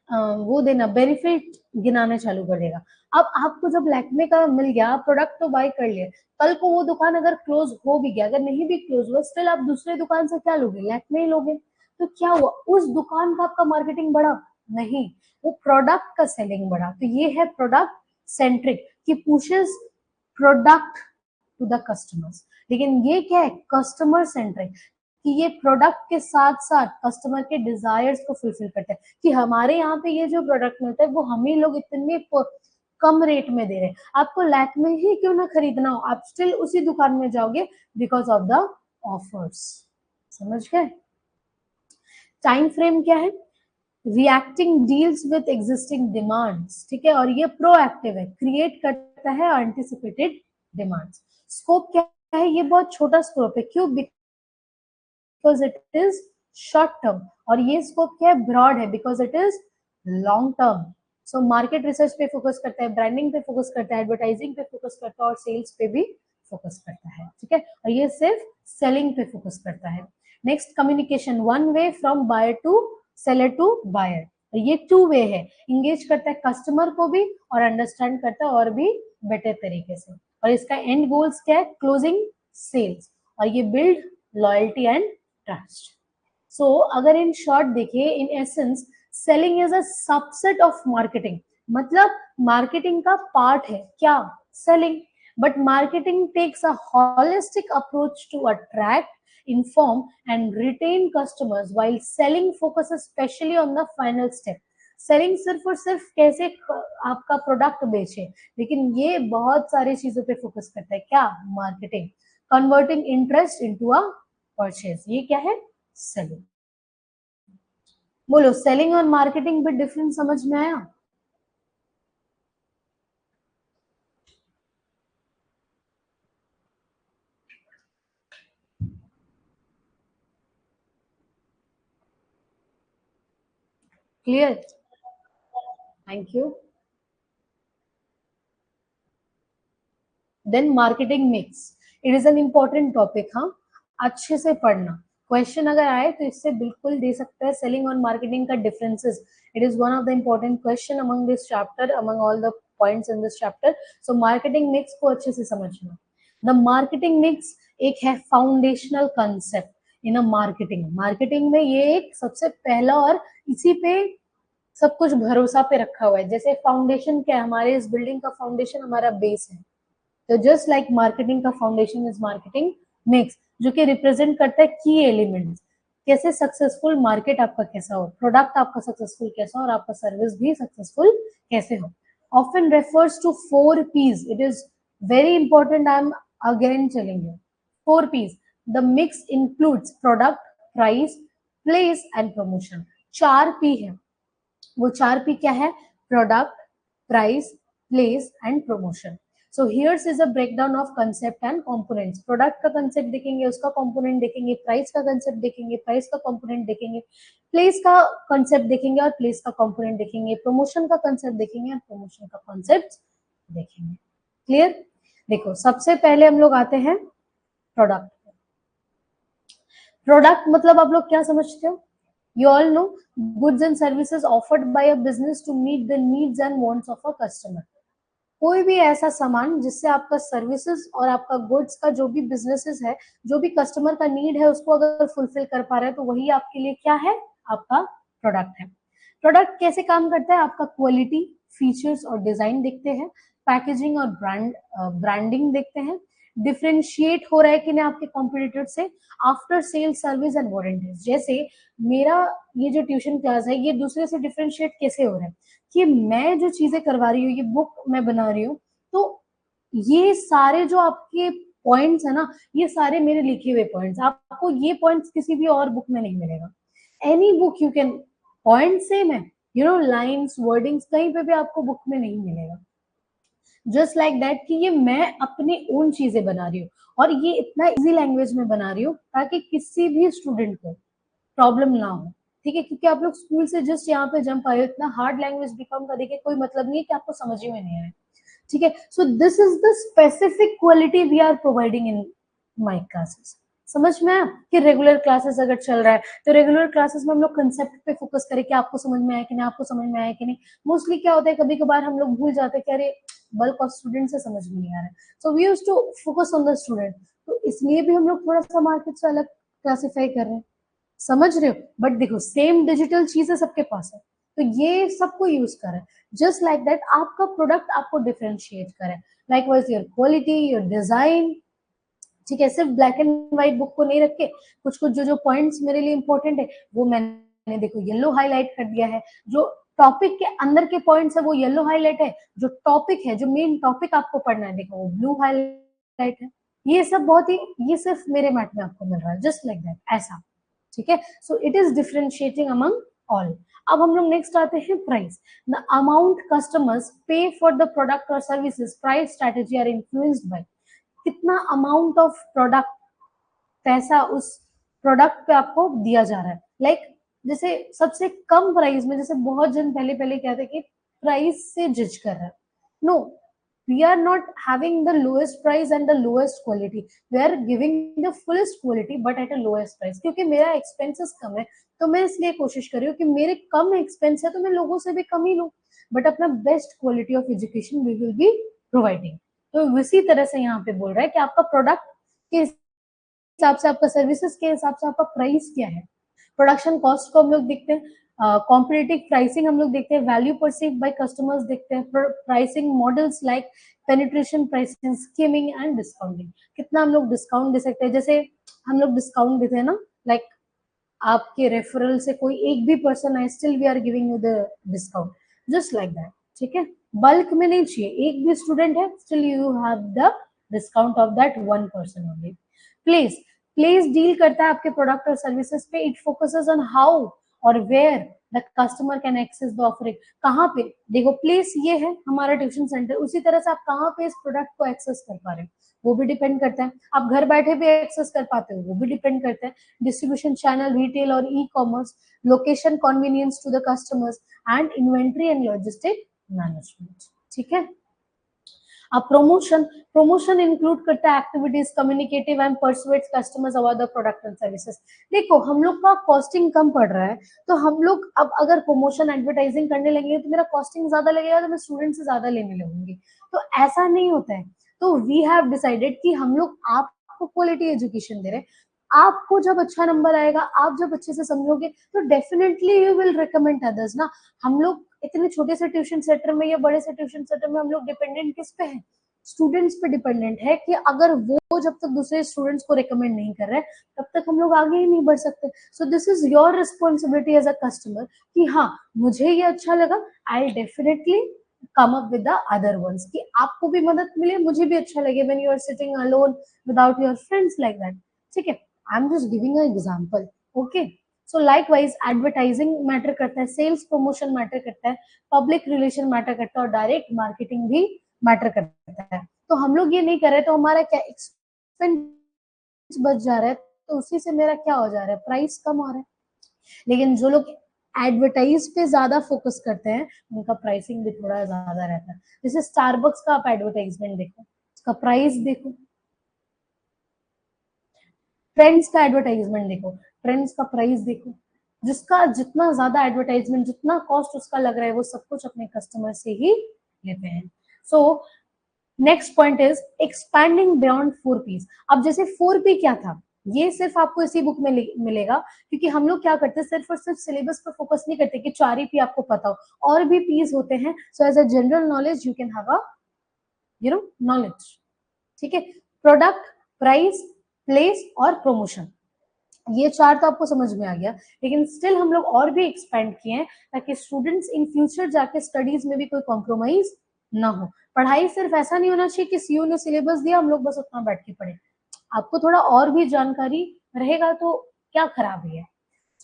वो देना, बेनिफिट गिनाना चालू कर देगा। अब आपको जब लैक्मे का मिल गया प्रोडक्ट तो बाय कर लिया, कल को वो दुकान अगर क्लोज हो भी गया, अगर नहीं भी क्लोज हुआ, स्टिल आप दूसरे दुकान से क्या लोगे? लैक्मे ही लोगे। तो क्या हुआ? उस दुकान का आपका मार्केटिंग बढ़ा? नहीं, वो प्रोडक्ट का सेलिंग बढ़ा। तो ये है प्रोडक्ट सेंट्रिक कि pushes product to the customers. लेकिन ये क्या है? कस्टमर सेंट्रिक कि ये प्रोडक्ट के साथ साथ कस्टमर के डिजायर्स को फुलफिल करता है कि हमारे यहाँ पे ये जो प्रोडक्ट मिलता है वो हम ही लोग इतने कम रेट में दे रहे हैं, आपको लैक्मे ही क्यों ना खरीदना हो, आप स्टिल उसी दुकान में जाओगे बिकॉज ऑफ द ऑफर्स। समझ गए? टाइम फ्रेम क्या है? Reacting deals with existing demands, ठीक है, और ये प्रोएक्टिव है, क्रिएट करता है एंटिसिपेटेड डिमांड्स। स्कोप क्या है? ये बहुत छोटा स्कोप है, क्यों? Because it is short term. और ये स्कोप क्या है? ब्रॉड है, because it is long term. So market research पे फोकस करता है, ब्रांडिंग पे फोकस करता है, एडवर्टाइजिंग पे फोकस करता है और सेल्स पे भी फोकस करता है, ठीक है। और ये सिर्फ सेलिंग पे फोकस करता है। Next, communication, one way from buyer to seller to buyer. ये टू वे है, इंगेज करता है कस्टमर को भी और अंडरस्टैंड करता है और भी बेटर तरीके से। और इसका एंड गोल्स क्या है? क्लोजिंग सेल्स, और ये build loyalty and trust. So अगर इन शॉर्ट देखिए, in essence selling is a subset of marketing. मतलब मार्केटिंग का पार्ट है क्या? Selling. But marketing takes a holistic approach to attract, inform and retain customers, while selling focuses specially on the final step. Selling सिर्फ और सिर्फ कैसे आपका product बेचे, लेकिन ये बहुत सारी चीजों पे फोकस करता है क्या? Marketing. Converting interest into a purchase, ये क्या है? सेलिंग। बोलो, सेलिंग और मार्केटिंग पे डिफरेंस समझ में आया? Clear? Thank you. Then marketing mix, it is an important topic. हाँ, अच्छे से पढ़ना, क्वेश्चन अगर आए तो इससे बिल्कुल दे सकता है। सेलिंग और मार्केटिंग का differences, it is one of the important question among this chapter, among all the points in this chapter. So marketing mix को अच्छे से समझना। द मार्केटिंग मिक्स एक है foundational concept in a marketing. Marketing में ये एक सबसे पहला और इसी पे सब कुछ भरोसा पे रखा हुआ है। जैसे फाउंडेशन क्या है? हमारे इस बिल्डिंग का फाउंडेशन हमारा बेस है। तो जस्ट लाइक मार्केटिंग का फाउंडेशन इज मार्केटिंग मिक्स, जो कि रिप्रेजेंट करता है की एलिमेंट्स। कैसे सक्सेसफुल मार्केट आपका कैसा हो, प्रोडक्ट आपका सक्सेसफुल कैसा हो और आपका सर्विस भी सक्सेसफुल कैसे हो। Often refers to 4 P's, it is very important, I am again telling you. 4 P's, the mix includes product, price, place and promotion. 4 P है। वो 4 P क्या है? Product, price, place and promotion. So here's is a breakdown of concept and components. Product का concept देखेंगे, उसका component देखेंगे, price का concept देखेंगे, प्राइस का कंपोनेंट देखेंगे, प्लेस का कंसेप्ट देखेंगे और प्लेस का कंपोनेंट देखेंगे, प्रमोशन का कंसेप्ट देखेंगे और प्रमोशन का कंसेप्ट देखेंगे। क्लियर? देखो, सबसे पहले हम लोग आते हैं प्रोडक्ट। प्रोडक्ट मतलब आप लोग क्या समझते हो? You all know goods and services offered by a business to meet the needs and wants of a customer. कोई भी ऐसा सामान जिससे आपका सर्विसेज और आपका गुड्स का जो भी बिजनेसेस है, जो भी कस्टमर का नीड है उसको अगर फुलफिल कर पा रहा है तो वही आपके लिए क्या है? आपका प्रोडक्ट है। प्रोडक्ट कैसे काम करता है? आपका क्वालिटी, फीचर्स और डिजाइन देखते हैं, पैकेजिंग और ब्रांडिंग देखते हैं, डिफरेंशिएट हो रहा है कि नहीं आपके कॉम्पिटिटर से, after sale service and warranties. जैसे मेरा ये जो ट्यूशन क्लास है, ये दूसरे से डिफरेंशिएट कैसे हो रहा है कि मैं जो चीजें करवा रही हूँ, ये बुक मैं बना रही हूँ, तो ये सारे जो आपके पॉइंट्स है ना, ये सारे मेरे लिखे हुए पॉइंट्स, आपको ये पॉइंट्स किसी भी और बुक में नहीं मिलेगा। Any book you can, point same है लाइन्स, वर्डिंग्स कहीं पे भी आपको बुक में नहीं मिलेगा। जस्ट लाइक दैट कि ये मैं अपने ओन चीजें बना रही हूँ और ये इतना इजी लैंग्वेज में बना रही हूँ ताकि किसी भी स्टूडेंट को प्रॉब्लम ना हो। ठीक है, क्योंकि आप लोग स्कूल से जस्ट यहाँ पे जंप आए हो, इतना हार्ड लैंग्वेज बिकम करने के कोई मतलब नहीं है कि आपको समझ ही में नहीं आए। ठीक है, so this is the specific quality we are providing in my classes. समझ में आया कि रेगुलर क्लासेस अगर चल रहा है तो रेगुलर क्लासेस में हम लोग कंसेप्ट पे फोकस करें कि आपको समझ में आया कि नहीं, आपको समझ में आया कि नहीं। मोस्टली क्या होता है, कभी कभार हम लोग भूल जाते हैं कि अरे बल्क ऑफ स्टूडेंट से समझ में नहीं आ रहा है, so we used to focus on the student. तो इसलिए भी हम लोग थोड़ा सा मार्केट से अलग क्लासिफाई कर रहे हैं, समझ रहे हो। बट देखो सेम डिजिटल चीज है सबके पास है, तो ये सबको यूज करें। जस्ट लाइक दैट आपका प्रोडक्ट आपको डिफरेंशिएट करे, like wise your quality, your design. ठीक है, सिर्फ ब्लैक एंड व्हाइट बुक को नहीं रख के कुछ कुछ जो पॉइंट्स मेरे लिए इंपॉर्टेंट है वो मैंने देखो येलो हाईलाइट कर दिया है। जो टॉपिक के अंदर के पॉइंट्स है वो येलो हाईलाइट है, जो टॉपिक है, जो मेन टॉपिक आपको पढ़ना है देखो वो ब्लू हाईलाइट है। ये सब बहुत ही, ये सिर्फ मेरे मैट में आपको मिल रहा है, जस्ट लाइक दैट ऐसा। ठीक है, so it is differentiating among all. अब हम लोग नेक्स्ट आते हैं price. The amount customers pay for the product और services price strategy are influenced by कितना अमाउंट ऑफ प्रोडक्ट, पैसा उस प्रोडक्ट पे आपको दिया जा रहा है। लाइक जैसे सबसे कम प्राइस में, जैसे बहुत जन पहले पहले कहते कि प्राइस से जज कर रहा है। No, we are not having the lowest price and the lowest quality, we are giving the fullest quality but at a lowest price। क्योंकि मेरा एक्सपेंसेस कम है तो मैं इसलिए कोशिश कर रही हूँ कि मेरे कम एक्सपेंस है तो मैं लोगों से भी कम ही लूं, बट अपना best quality of education we will be providing. तो इसी तरह से यहाँ पे बोल रहा है कि आपका प्रोडक्ट के हिसाब से, आपका सर्विसेज के हिसाब से आपका प्राइस क्या है। प्रोडक्शन कॉस्ट को हम लोग देखते हैं, कॉम्पिटिटिव प्राइसिंग हम लोग देखते हैं, वैल्यू परसीव बाय कस्टमर्स देखते हैं, pricing models like penetration pricing, skimming and discounting. कितना हम लोग डिस्काउंट दे सकते हैं, जैसे हम लोग डिस्काउंट देते हैं ना, लाइक आपके रेफरल से कोई एक भी पर्सन है still we are giving you the discount, just like that. ठीक है, बल्क में नहीं चाहिए, एक भी स्टूडेंट है still you have the discount of that one person only. Place, place डील करता है आपके प्रोडक्ट और सर्विसेज पे, इट फोकसेस ऑन हाउ और where the customer can access the offering. कहाँ पे देखो, प्लेस ये है हमारा ट्यूशन सेंटर, उसी तरह से आप कहाँ पे इस प्रोडक्ट को एक्सेस कर पा रहे हो वो भी डिपेंड करता है। आप घर बैठे भी एक्सेस कर पाते हो वो भी डिपेंड करता है। डिस्ट्रीब्यूशन चैनल, रिटेल और E commerce, location, convenience to the customers and inventory and logistic management. ठीक है, अब प्रमोशन, प्रमोशन इंक्लूड करता है activities communicative and persuades customers about the product and services. देखो हम लोग का कॉस्टिंग कम पड़ रहा है तो हम लोग अब अगर प्रमोशन एडवर्टाइजिंग करने लगेंगे तो मेरा कॉस्टिंग ज्यादा लगेगा तो मैं स्टूडेंट से ज्यादा लेने लगूंगी, तो ऐसा नहीं होता है। तो वी हैव डिसाइडेड कि हम लोग आपको क्वालिटी एजुकेशन दे रहे हैं। आपको जब अच्छा नंबर आएगा, आप जब अच्छे से समझोगे तो definitely you will recommend others ना। हम लोग इतने छोटे से ट्यूशन सेंटर में या बड़े से ट्यूशन सेंटर में हम लोग डिपेंडेंट किस पे हैं, स्टूडेंट्स पे डिपेंडेंट है कि अगर वो जब तक दूसरे स्टूडेंट्स को रिकमेंड नहीं कर रहे तब तक हम लोग आगे ही नहीं बढ़ सकते। So this is your responsibility as a customer कि हाँ मुझे ये अच्छा लगा, I definitely come up with the other ones, कि आपको भी मदद मिले, मुझे भी अच्छा लगे when you are sitting alone without your friends like that. ठीक है, I am just giving a example. Okay, so likewise advertising matter करता है, सेल्स प्रमोशन मैटर करता है, पब्लिक रिलेशन मैटर करता है और डायरेक्ट मार्केटिंग भी मैटर करता है। तो हम लोग ये नहीं कर रहे तो हमारा क्या एक्सपेंस बच जा रहा है, तो उसी से मेरा क्या हो जा रहा है, प्राइस कम हो रहा है। लेकिन जो लोग एडवर्टाइज पे ज्यादा फोकस करते हैं उनका प्राइसिंग भी थोड़ा ज्यादा रहता है। जैसे स्टारबक्स का आप एडवर्टाइजमेंट देखो, उसका प्राइस देखो, ट्रेंड्स का एडवर्टाइजमेंट देखो, ट्रेंड्स का प्राइस देखो। जिसका जितना ज्यादा एडवर्टाइजमेंट, जितना कॉस्ट उसका लग रहा है वो सब कुछ अपने कस्टमर से ही लेते हैं। So next point is expanding beyond 4Ps। अब जैसे 4P क्या था, ये सिर्फ आपको इसी बुक में मिलेगा, क्योंकि हम लोग क्या करते हैं सिर्फ और सिर्फ सिलेबस पर फोकस नहीं करते कि 4 ही P आपको पता हो, और भी पीस होते हैं। So as a general knowledge you can have a knowledge. ठीक है, प्रोडक्ट, प्राइस, प्लेस और प्रमोशन, ये 4 तो आपको समझ में आ गया। लेकिन स्टिल हम लोग और भी एक्सपेंड किए हैं ताकि स्टूडेंट्स इन फ्यूचर जाके स्टडीज में भी कोई कॉम्प्रोमाइज ना हो। पढ़ाई सिर्फ ऐसा नहीं होना चाहिए कि सीयू ने सिलेबस दिया हम लोग बस उतना बैठ के पढ़े, आपको थोड़ा और भी जानकारी रहेगा तो क्या खराबी है।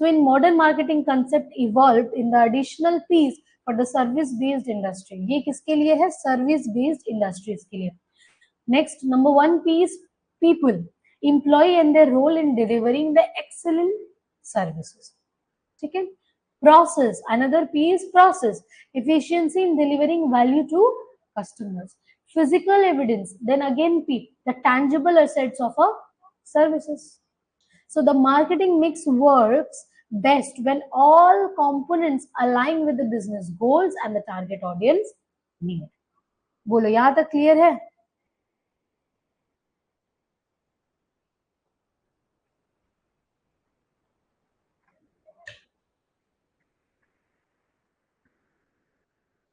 So in modern marketing concept evolved in the additional piece for the service based industry. ये किसके लिए है? Service based industries के लिए. Next, number one piece, people, employee and their role in delivering the excellent services. ठीक है. Process, another piece, process, efficiency in delivering value to customers. Physical evidence, then again P, the tangible assets of a services. So the marketing mix works best when all components align with the business goals and the target audience need. बोलो यहाँ तक clear है?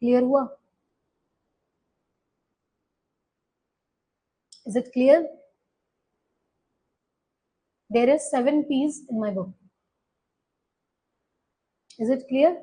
Clear हुआ? Is it clear? There is 7 P's in my book. Is it clear?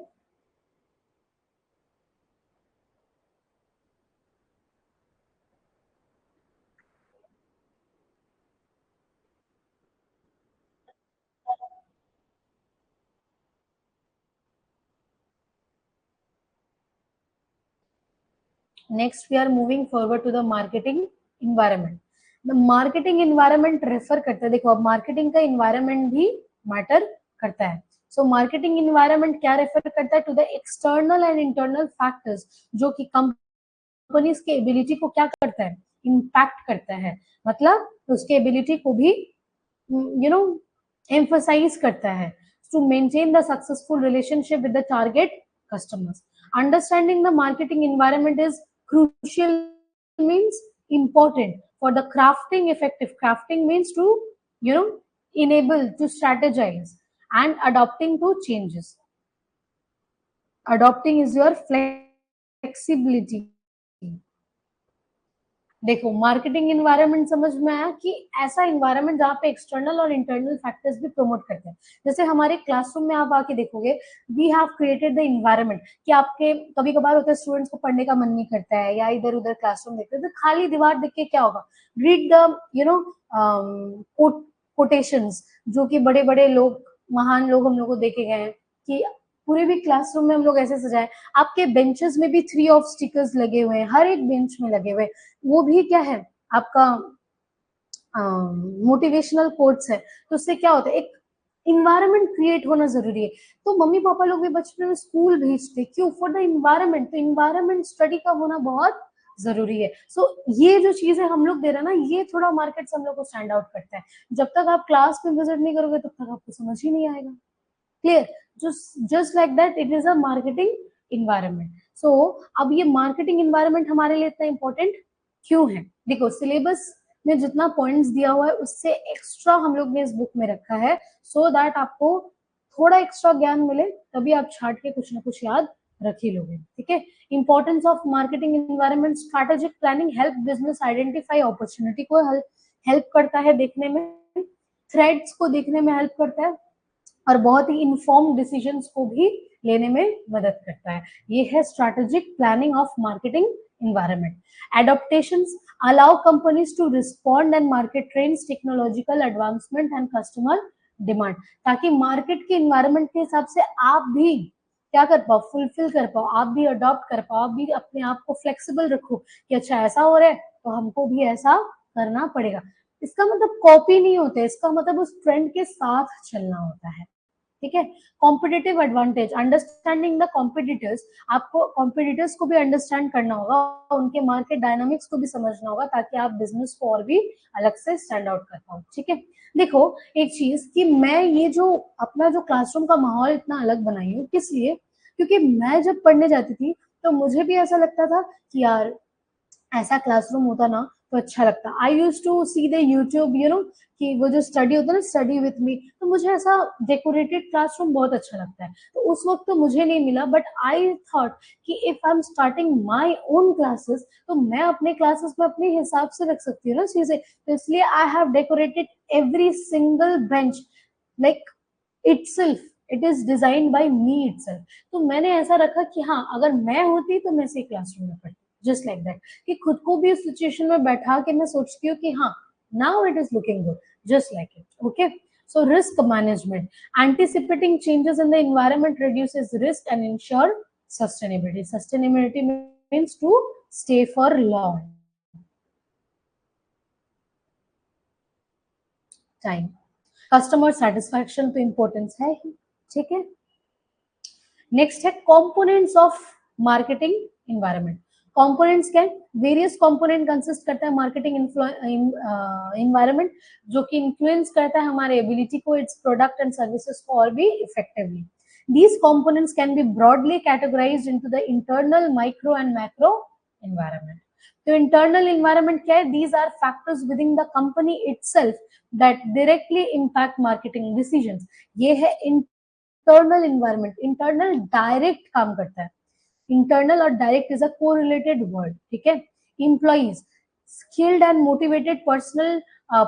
Next, we are moving forward to the marketing environment. The marketing environment refer करता है, देखो अब marketing का environment भी matter करता है. So marketing environment क्या refer करता है? To the external and internal factors जो कि कंपनीज के एबिलिटी को क्या करता है? इम्पैक्ट करता है. मतलब उसके एबिलिटी को भी emphasize करता है. To maintain the successful relationship with the target customers. Understanding the marketing environment is crucial, means important for the crafting. Effective crafting means to enable to strategize and adapting to changes. Adopting is your flexibility. देखो marketing environment समझ में आया कि ऐसा environment जहाँ पे external और internal factors भी प्रमोट करते हैं. जैसे हमारे क्लासरूम में आप आके देखोगे, we have created the environment कि आपके कभी कभार होता है स्टूडेंट्स को पढ़ने का मन नहीं करता है या इधर उधर क्लासरूम देखते हैं, तो खाली दीवार देख के क्या होगा? रीड द कोटेशंस जो कि बड़े बड़े लोग, महान लोग हम लोग को देखे गए हैं कि पूरे भी क्लासरूम में हम लोग ऐसे सजाए. आपके बेंचेस में भी 3 ऑफ स्टिकर्स लगे हुए हैं, हर एक बेंच में लगे हुए. वो भी क्या है? आपका मोटिवेशनल कोट्स है. तो उससे क्या होता है? एक इन्वायरमेंट क्रिएट होना जरूरी है. तो मम्मी पापा लोग भी बचपन में स्कूल भेजते क्यों? For the environment. तो इन्वायरमेंट स्टडी का होना बहुत जरूरी है. सो ये जो चीजें हम लोग दे रहे हैं ना, ये थोड़ा मार्केट से हम लोग को स्टैंड आउट करता है. जब तक आप क्लास में विजिट नहीं करोगे तब तक आपको समझ ही नहीं आएगा. Clear? just like that it is a marketing environment. So अब ये marketing environment हमारे लिए इतना important क्यों है? देखो सिलेबस में जितना पॉइंट्स दिया हुआ है उससे एक्स्ट्रा हम लोग ने इस बुक में रखा है, so that आपको थोड़ा एक्स्ट्रा ज्ञान मिले, तभी आप छाट के कुछ ना कुछ याद रख ही लोगे. ठीक है. Importance of marketing environment. Strategic planning help business identify opportunity को हेल्प करता है देखने में, थ्रेड्स को देखने में हेल्प करता है और बहुत ही इन्फॉर्म्ड डिसीजंस को भी लेने में मदद करता है. ये है strategic planning of marketing environment. Adaptations allow companies to respond and market trends, technological advancement and customer demand, ताकि मार्केट के एनवायरनमेंट के हिसाब से आप भी क्या कर पाओ? फुलफिल कर पाओ, आप भी अडॉप्ट कर पाओ, आप भी अपने आप को फ्लेक्सिबल रखो कि अच्छा ऐसा हो रहा है तो हमको भी ऐसा करना पड़ेगा. इसका मतलब कॉपी नहीं होता है, इसका मतलब उस ट्रेंड के साथ चलना होता है. ठीक है. Competitive advantage. Understanding the competitors. आपको कॉम्पिटिटर्स को भी अंडरस्टैंड करना होगा, उनके मार्केट डायनामिक्स को भी समझना होगा, ताकि आप बिजनेस को और भी अलग से स्टैंड आउट कर पाओ. ठीक है. देखो एक चीज कि मैं ये जो अपना जो क्लासरूम का माहौल इतना अलग बनाई हूँ, किस लिए? क्योंकि मैं जब पढ़ने जाती थी तो मुझे भी ऐसा लगता था कि यार ऐसा क्लासरूम होता ना तो अच्छा लगता. I use to see the YouTube कि वो जो स्टडी होता है ना, स्टडी विथ मी, तो मुझे ऐसा डेकोरेटेड क्लासरूम बहुत अच्छा लगता है. तो उस वक्त तो मुझे नहीं मिला, बट आई थॉट कि if I am starting my own classes तो मैं अपने क्लासेस में अपने हिसाब से रख सकती हूँ ना चीजें. तो इसलिए I have decorated every single bench like itself. It is design by me itself. तो मैंने ऐसा रखा कि हाँ अगर मैं होती तो मैं इसी क्लासरूम में पढ़ती, जस्ट लाइक दैट, कि खुद को भी उस सिचुएशन में बैठा के मैं सोचती हूँ कि हाँ now it is looking good, just like it. Okay. So risk management, anticipating changes in the environment reduces risk and ensure sustainability. Sustainability means to stay for long time. Customer satisfaction तो importance है ही, ठीक है। Next है components of marketing environment. Components क्या है? Various component consist करता है marketing environment, जो कि इन्फ्लुएंस करता है हमारे एबिलिटी को, इट्स प्रोडक्ट एंड सर्विसेज को और भी effectively. These components can be broadly categorized into the internal, micro and macro environment. तो internal environment क्या है? These are factors within the company itself that directly impact marketing decisions. ये है internal environment. Internal direct काम करता है. Internal और direct is a correlated word. ठीक है? Employees, skilled and motivated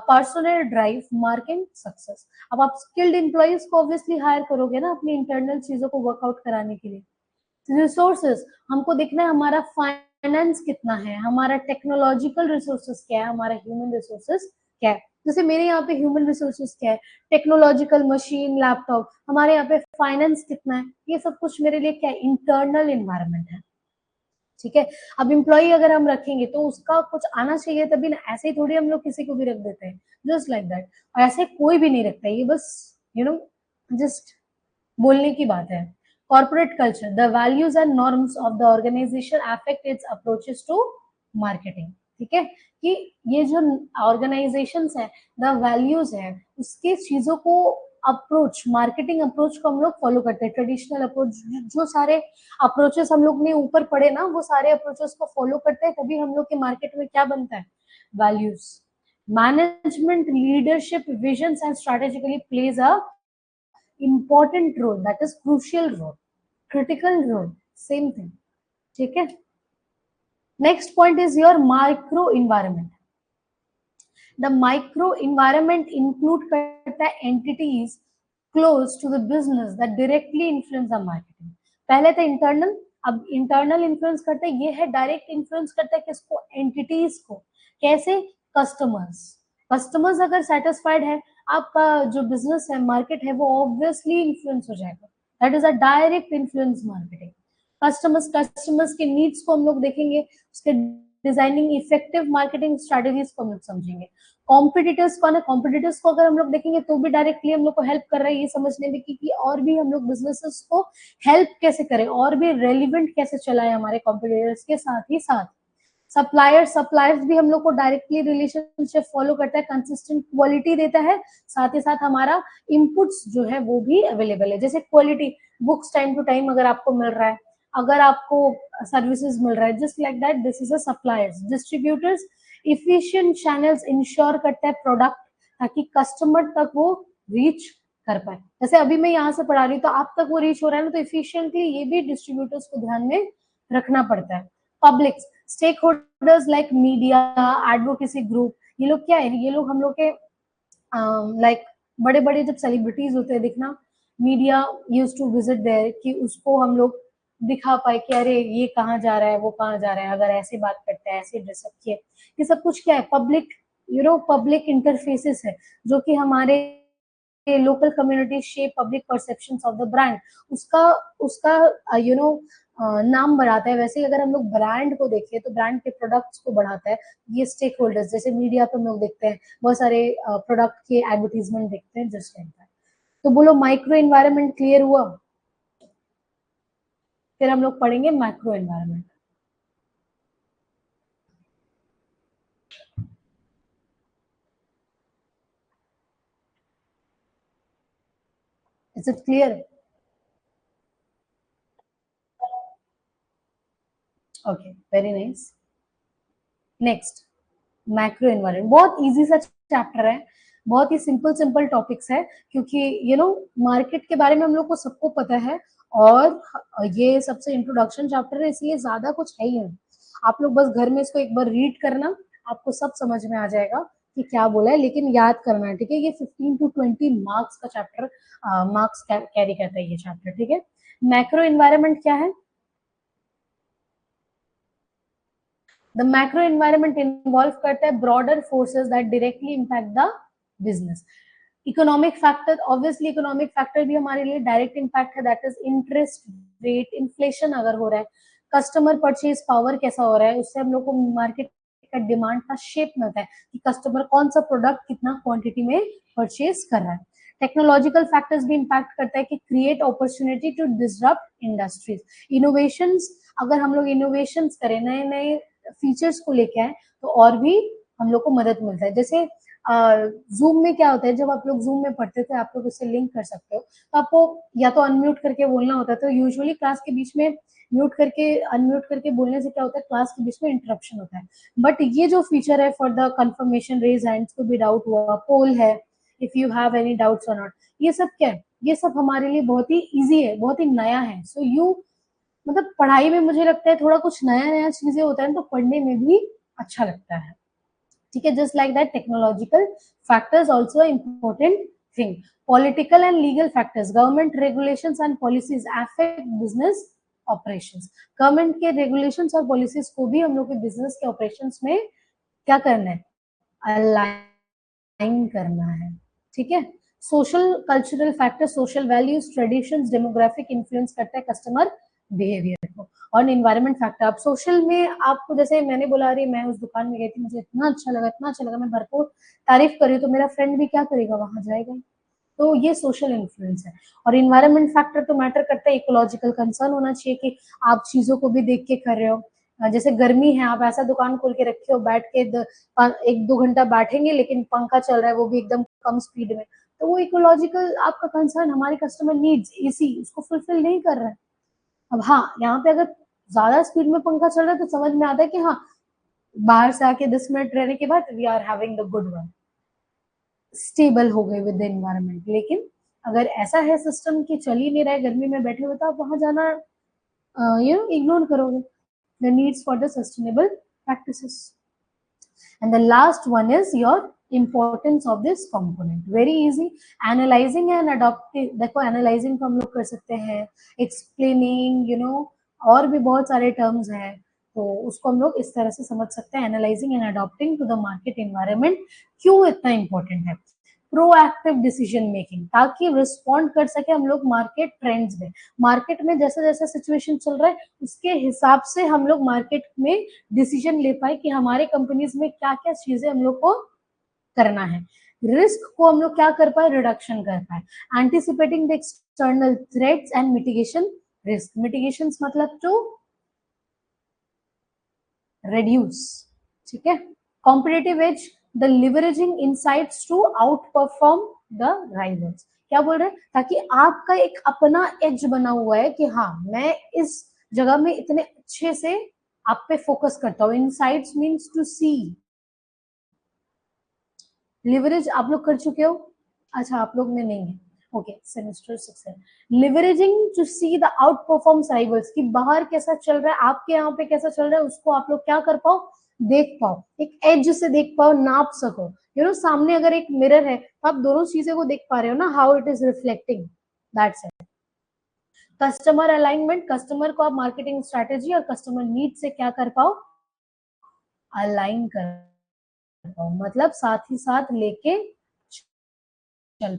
personal drive marketing success. अब आप स्किल्ड एम्प्लॉइज को ऑब्वियसली हायर करोगे ना अपनी इंटरनल चीजों को वर्कआउट कराने के लिए। रिसोर्सेज, हमको देखना है हमारा फाइनेंस कितना है, हमारा टेक्नोलॉजिकल रिसोर्सेज क्या है, हमारा ह्यूमन रिसोर्सेज क्या है। जैसे मेरे यहाँ पे ह्यूमन रिसोर्सेज क्या है, टेक्नोलॉजिकल मशीन, लैपटॉप। हमारे यहाँ पे फाइनेंस कितना है, ये सब कुछ मेरे लिए क्या है? इंटरनल एनवायरनमेंट है, ठीक है। अब एम्प्लॉई अगर हम रखेंगे तो उसका कुछ आना चाहिए तभी ना, ऐसे ही थोड़ी हम लोग किसी को भी रख देते हैं जस्ट लाइक दैट, और ऐसे कोई भी नहीं रखता, ये बस जस्ट बोलने की बात है। Corporate culture, the values and norms of the organization affect its approaches to marketing, ठीक है। कि ये जो ऑर्गेनाइजेशंस है, द वैल्यूज है, उसके चीजों को अप्रोच, मार्केटिंग अप्रोच को हम लोग फॉलो करते हैं। ट्रेडिशनल अप्रोच, जो सारे अप्रोचेस हम लोग ने ऊपर पढ़े ना, वो सारे अप्रोचेस को फॉलो करते हैं, तभी हम लोग के मार्केट में क्या बनता है? Values. Management, leadership, visions and strategically plays a important role, that is crucial role, critical role, same thing, ठीक है। next point is your micro environment. the micro environment include करता है entities close to the business that directly influence the marketing. पहले था internal, अब internal influence करता है, ये है direct influence करता है किसको? entities को। कैसे? कस्टमर्स अगर सेटिस्फाइड है, आपका जो बिजनेस है, मार्केट है, वो ऑब्वियसली इन्फ्लुएंस हो जाएगा। That is a direct influence marketing. Customers के नीड्स को हम लोग देखेंगे, उसके डिजाइनिंग इफेक्टिव मार्केटिंग स्ट्रेटेजीज को हम लोग समझेंगे। कॉम्पिटिटर्स कौन है? कॉम्पिटिटर्स को अगर हम लोग देखेंगे तो भी डायरेक्टली हम लोग को हेल्प कर रहा है ये समझने में कि और भी हम लोग बिजनेसेस को हेल्प कैसे करें, और भी रेलिवेंट कैसे चलाएं हमारे कॉम्पिटिटर्स के साथ ही साथ। सप्लायर्स भी हम लोग को डायरेक्टली रिलेशनशिप फॉलो करता है, कंसिस्टेंट क्वालिटी देता है, साथ ही साथ हमारा इनपुट्स जो है वो भी अवेलेबल है। जैसे quality, books time to time अगर आपको मिल रहा है, अगर आपको सर्विसेज मिल रहा है, just like that this is a suppliers. Distributors, efficient channels ensure करता है प्रोडक्ट, ताकि कस्टमर तक वो रीच कर पाए। जैसे अभी मैं यहाँ से पढ़ा रही हूँ तो आप तक वो रीच हो रहा है ना, तो इफिशियंटली ये भी डिस्ट्रीब्यूटर्स को ध्यान में रखना पड़ता है। Publics, stakeholders like media, advocacy group, ये लोग क्या है? ये लोग हम लोग के लाइक बड़े बड़े जब सेलिब्रिटीज होते हैं, देखना media use to visit there, कि उसको हम लोग दिखा पाए कि अरे ये कहाँ जा रहा है, वो कहाँ जा रहा है, अगर ऐसे बात करते हैं, ऐसे ड्रेसअप किए। ये सब कुछ क्या है? पब्लिक पब्लिक इंटरफेसेस है, जो कि हमारे local community shape public perceptions of the brand, उसका उसका नाम बढ़ाता है। वैसे ही अगर हम लोग ब्रांड को देखें तो ब्रांड के प्रोडक्ट्स को बढ़ाता है ये स्टेक होल्डर्स। जैसे मीडिया पे हम लोग देखते हैं बहुत सारे प्रोडक्ट के एडवर्टीजमेंट देखते हैं, जस्ट लाइक दैट। तो बोलो माइक्रो एनवायरनमेंट क्लियर हुआ? फिर हम लोग पढ़ेंगे macro environment. Is it clear? Okay, very nice. Next, macro environment बहुत इजी सा चैप्टर है, बहुत ही सिंपल सिंपल टॉपिक्स है, क्योंकि मार्केट के बारे में हम लोग को सबको पता है, और ये सबसे इंट्रोडक्शन चैप्टर है, इसलिए ज्यादा कुछ है ही नहीं। आप लोग बस घर में इसको एक बार रीड करना, आपको सब समझ में आ जाएगा कि क्या बोला है, लेकिन याद करना है, ठीक है। ये 15 to 20 मार्क्स का चैप्टर, मार्क्स कैरी करता है ये चैप्टर, ठीक है। मैक्रो एनवायरनमेंट क्या है? The macro environment involve करता है broader forces that directly impact the business. Economic factor, obviously economic factor भी हमारे लिए डायरेक्ट इम्पैक्ट है, that is interest rate, inflation अगर हो रहा है, कस्टमर परचेज पावर कैसा हो रहा है, उससे हम लोग को मार्केट का डिमांड का शेप मिलता है कि कस्टमर कौन सा प्रोडक्ट कितना क्वांटिटी में परचेज कर रहा है। टेक्नोलॉजिकल फैक्टर्स भी इम्पैक्ट करता है कि create opportunity to disrupt industries, innovations, अगर हम लोग इनोवेशंस करें, नए नए फीचर्स को लेके आए, तो और भी हम लोग को मदद मिलता है। जैसे जूम में क्या होता है, जब आप लोग जूम में पढ़ते थे, आप लोग उससे लिंक कर सकते हो, तो आपको या तो अनम्यूट करके बोलना होता है, तो यूजुअली क्लास के बीच में म्यूट करके अनम्यूट करके बोलने से क्या होता है, क्लास के बीच में इंटरप्शन होता है। बट ये जो फीचर है for the confirmation, raise hands, को भी डाउट हुआ, पोल है, if you have any doubts और नॉट, ये सब क्या है, ये सब हमारे लिए बहुत ही इजी है, बहुत ही नया है। सो यू मतलब पढ़ाई में मुझे लगता है थोड़ा कुछ नया नया चीजें होता है तो पढ़ने में भी अच्छा लगता है। ठीक है, just like that technological factors also important thing. Political and legal factors, government regulations and policies affect business operations. Government के रेगुलेशंस और पॉलिसीज को भी हम लोग के बिजनेस के ऑपरेशंस में क्या करना है, अलाइन करना है। ठीक है, social cultural factor, social values, traditions, demographic influence करता है कस्टमर बिहेवियर को। और इन्वायरमेंट फैक्टर, आप सोशल में आपको, जैसे मैंने बोला, अरे मैं उस दुकान में गई थी, मुझे इतना अच्छा लगा, इतना अच्छा लगा, मैं भरपूर तारीफ कर रही हूँ, तो मेरा फ्रेंड भी क्या करेगा, वहां जाएगा। तो ये सोशल इन्फ्लुएंस है। और इन्वायरमेंट फैक्टर तो मैटर करता है, इकोलॉजिकल कंसर्न होना चाहिए कि आप चीजों को भी देख के कर रहे हो। जैसे गर्मी है, आप ऐसा दुकान खोल के रखे हो, बैठ के एक दो घंटा बैठेंगे, लेकिन पंखा चल रहा है, वो भी एकदम कम स्पीड में, तो वो इकोलॉजिकल आपका कंसर्न, हमारे कस्टमर नीड्स एसी उसको फुलफिल नहीं कर रहा है। अब हाँ, यहाँ पे अगर ज्यादा स्पीड में पंखा चल रहा है तो समझ में आता है कि हाँ, बाहर से आके 10 मिनट रहने के बाद we are having the good one, stable हो गए विद द एनवायरमेंट। लेकिन अगर ऐसा है सिस्टम कि चल ही नहीं रहा है, गर्मी में बैठे हुए, तो आप वहां जाना इग्नोर करोगे the needs for the sustainable practices. And the last one is your importance of this component. Very easy. Analyzing and adopting, देखो analyzing को हम लोग कर सकते हैं, explaining, और भी बहुत सारे terms हैं, तो उसको हम लोग इस तरह से समझ सकते हैं, analyzing and adopting to the market environment क्यों इतना important है। प्रोएक्टिव डिसीजन मेकिंग, ताकि रिस्पॉन्ड कर सके हम लोग मार्केट ट्रेंड्स में, मार्केट में जैसे जैसे सिचुएशन चल रहा है उसके हिसाब से हम लोग मार्केट में डिसीजन ले पाए कि हमारे कंपनीज में क्या क्या चीजें हम लोग को करना है। रिस्क को हम लोग क्या कर पाए, रिडक्शन कर पाए। Anticipating the external threats and mitigation risk, mitigation मतलब टू reduce। ठीक है, competitive edge, the leveraging insights to outperform the rivals. क्या बोल रहे हैं, ताकि आपका एक अपना एज बना हुआ है कि हाँ, मैं इस जगह में इतने अच्छे से आप पे फोकस करता हूँ। Insights means to see, leverage आप लोग कर चुके हो, अच्छा आप लोग में नहीं है, ओके, सेमेस्टर 6 है। Leveraging to see the outperforms rivals, कि बाहर कैसा चल रहा है, आपके यहाँ पे कैसा चल रहा है, उसको आप लोग क्या कर पाओ, देख पाओ, एक एज से देख पाओ, नाप सको। सामने अगर एक मिरर है तो आप दोनों चीजें को देख पा रहे हो ना, how it is reflecting, that's it. Customer alignment, customer को आप मार्केटिंग स्ट्रेटेजी और कस्टमर नीड से क्या कर पाओ, अलाइन कर पाओ, मतलब साथ ही साथ लेके चल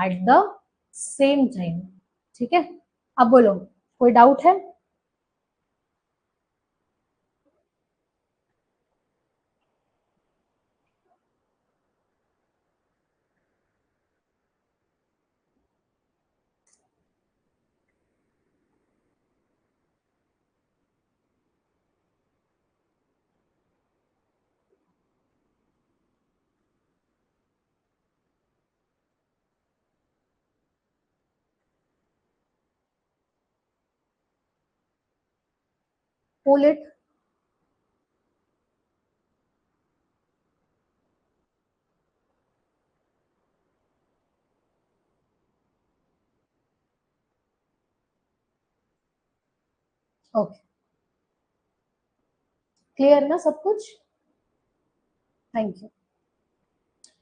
एट द सेम टाइम। ठीक है, अब बोलो, कोई डाउट है? Pull it. ओके, क्लियर ना सब कुछ? Thank you.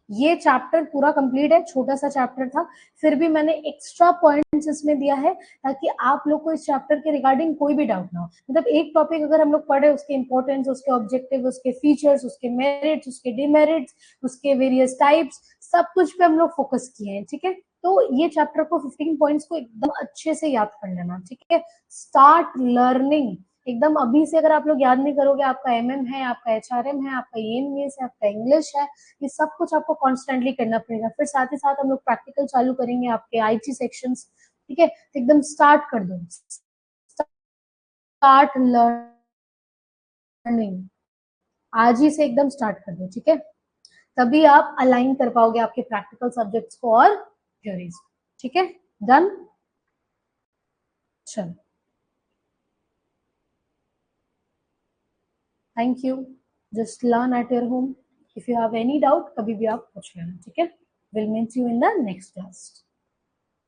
ये चैप्टर पूरा कंप्लीट है, छोटा सा चैप्टर था, फिर भी मैंने एक्स्ट्रा पॉइंट्स इसमें दिया है ताकि आप लोग को इस चैप्टर के रिगार्डिंग कोई भी डाउट ना हो। मतलब एक टॉपिक अगर हम लोग पढ़े, उसके इंपॉर्टेंस, उसके ऑब्जेक्टिव, उसके फीचर्स, उसके मेरिट्स, उसके डिमेरिट्स, उसके वेरियस टाइप्स, सब कुछ पे हम लोग फोकस किए हैं, ठीक है। तो ये चैप्टर को 15 पॉइंट्स को एकदम अच्छे से याद कर लेना, ठीक है। स्टार्ट लर्निंग एकदम अभी से, अगर आप लोग याद नहीं करोगे, आपका एमएम है, आपका एचआरएम है, आपका ईएमएस है, आपका इंग्लिश है, ये सब कुछ आपको कॉन्स्टेंटली करना पड़ेगा। फिर साथ ही साथ हम लोग प्रैक्टिकल चालू करेंगे, आपके आईटी सेक्शंस, ठीक है। तो एकदम स्टार्ट कर दो, स्टार्ट लर्निंग आज ही से एकदम स्टार्ट कर दो, ठीक है। तभी आप अलाइन कर पाओगे आपके प्रैक्टिकल सब्जेक्ट्स को और थ्योरीज, ठीक है। डन, चलो, thank you. Just learn at your home. If you have any doubt कभी भी आप पूछ लेना, ठीक है। Will meet you in the next class.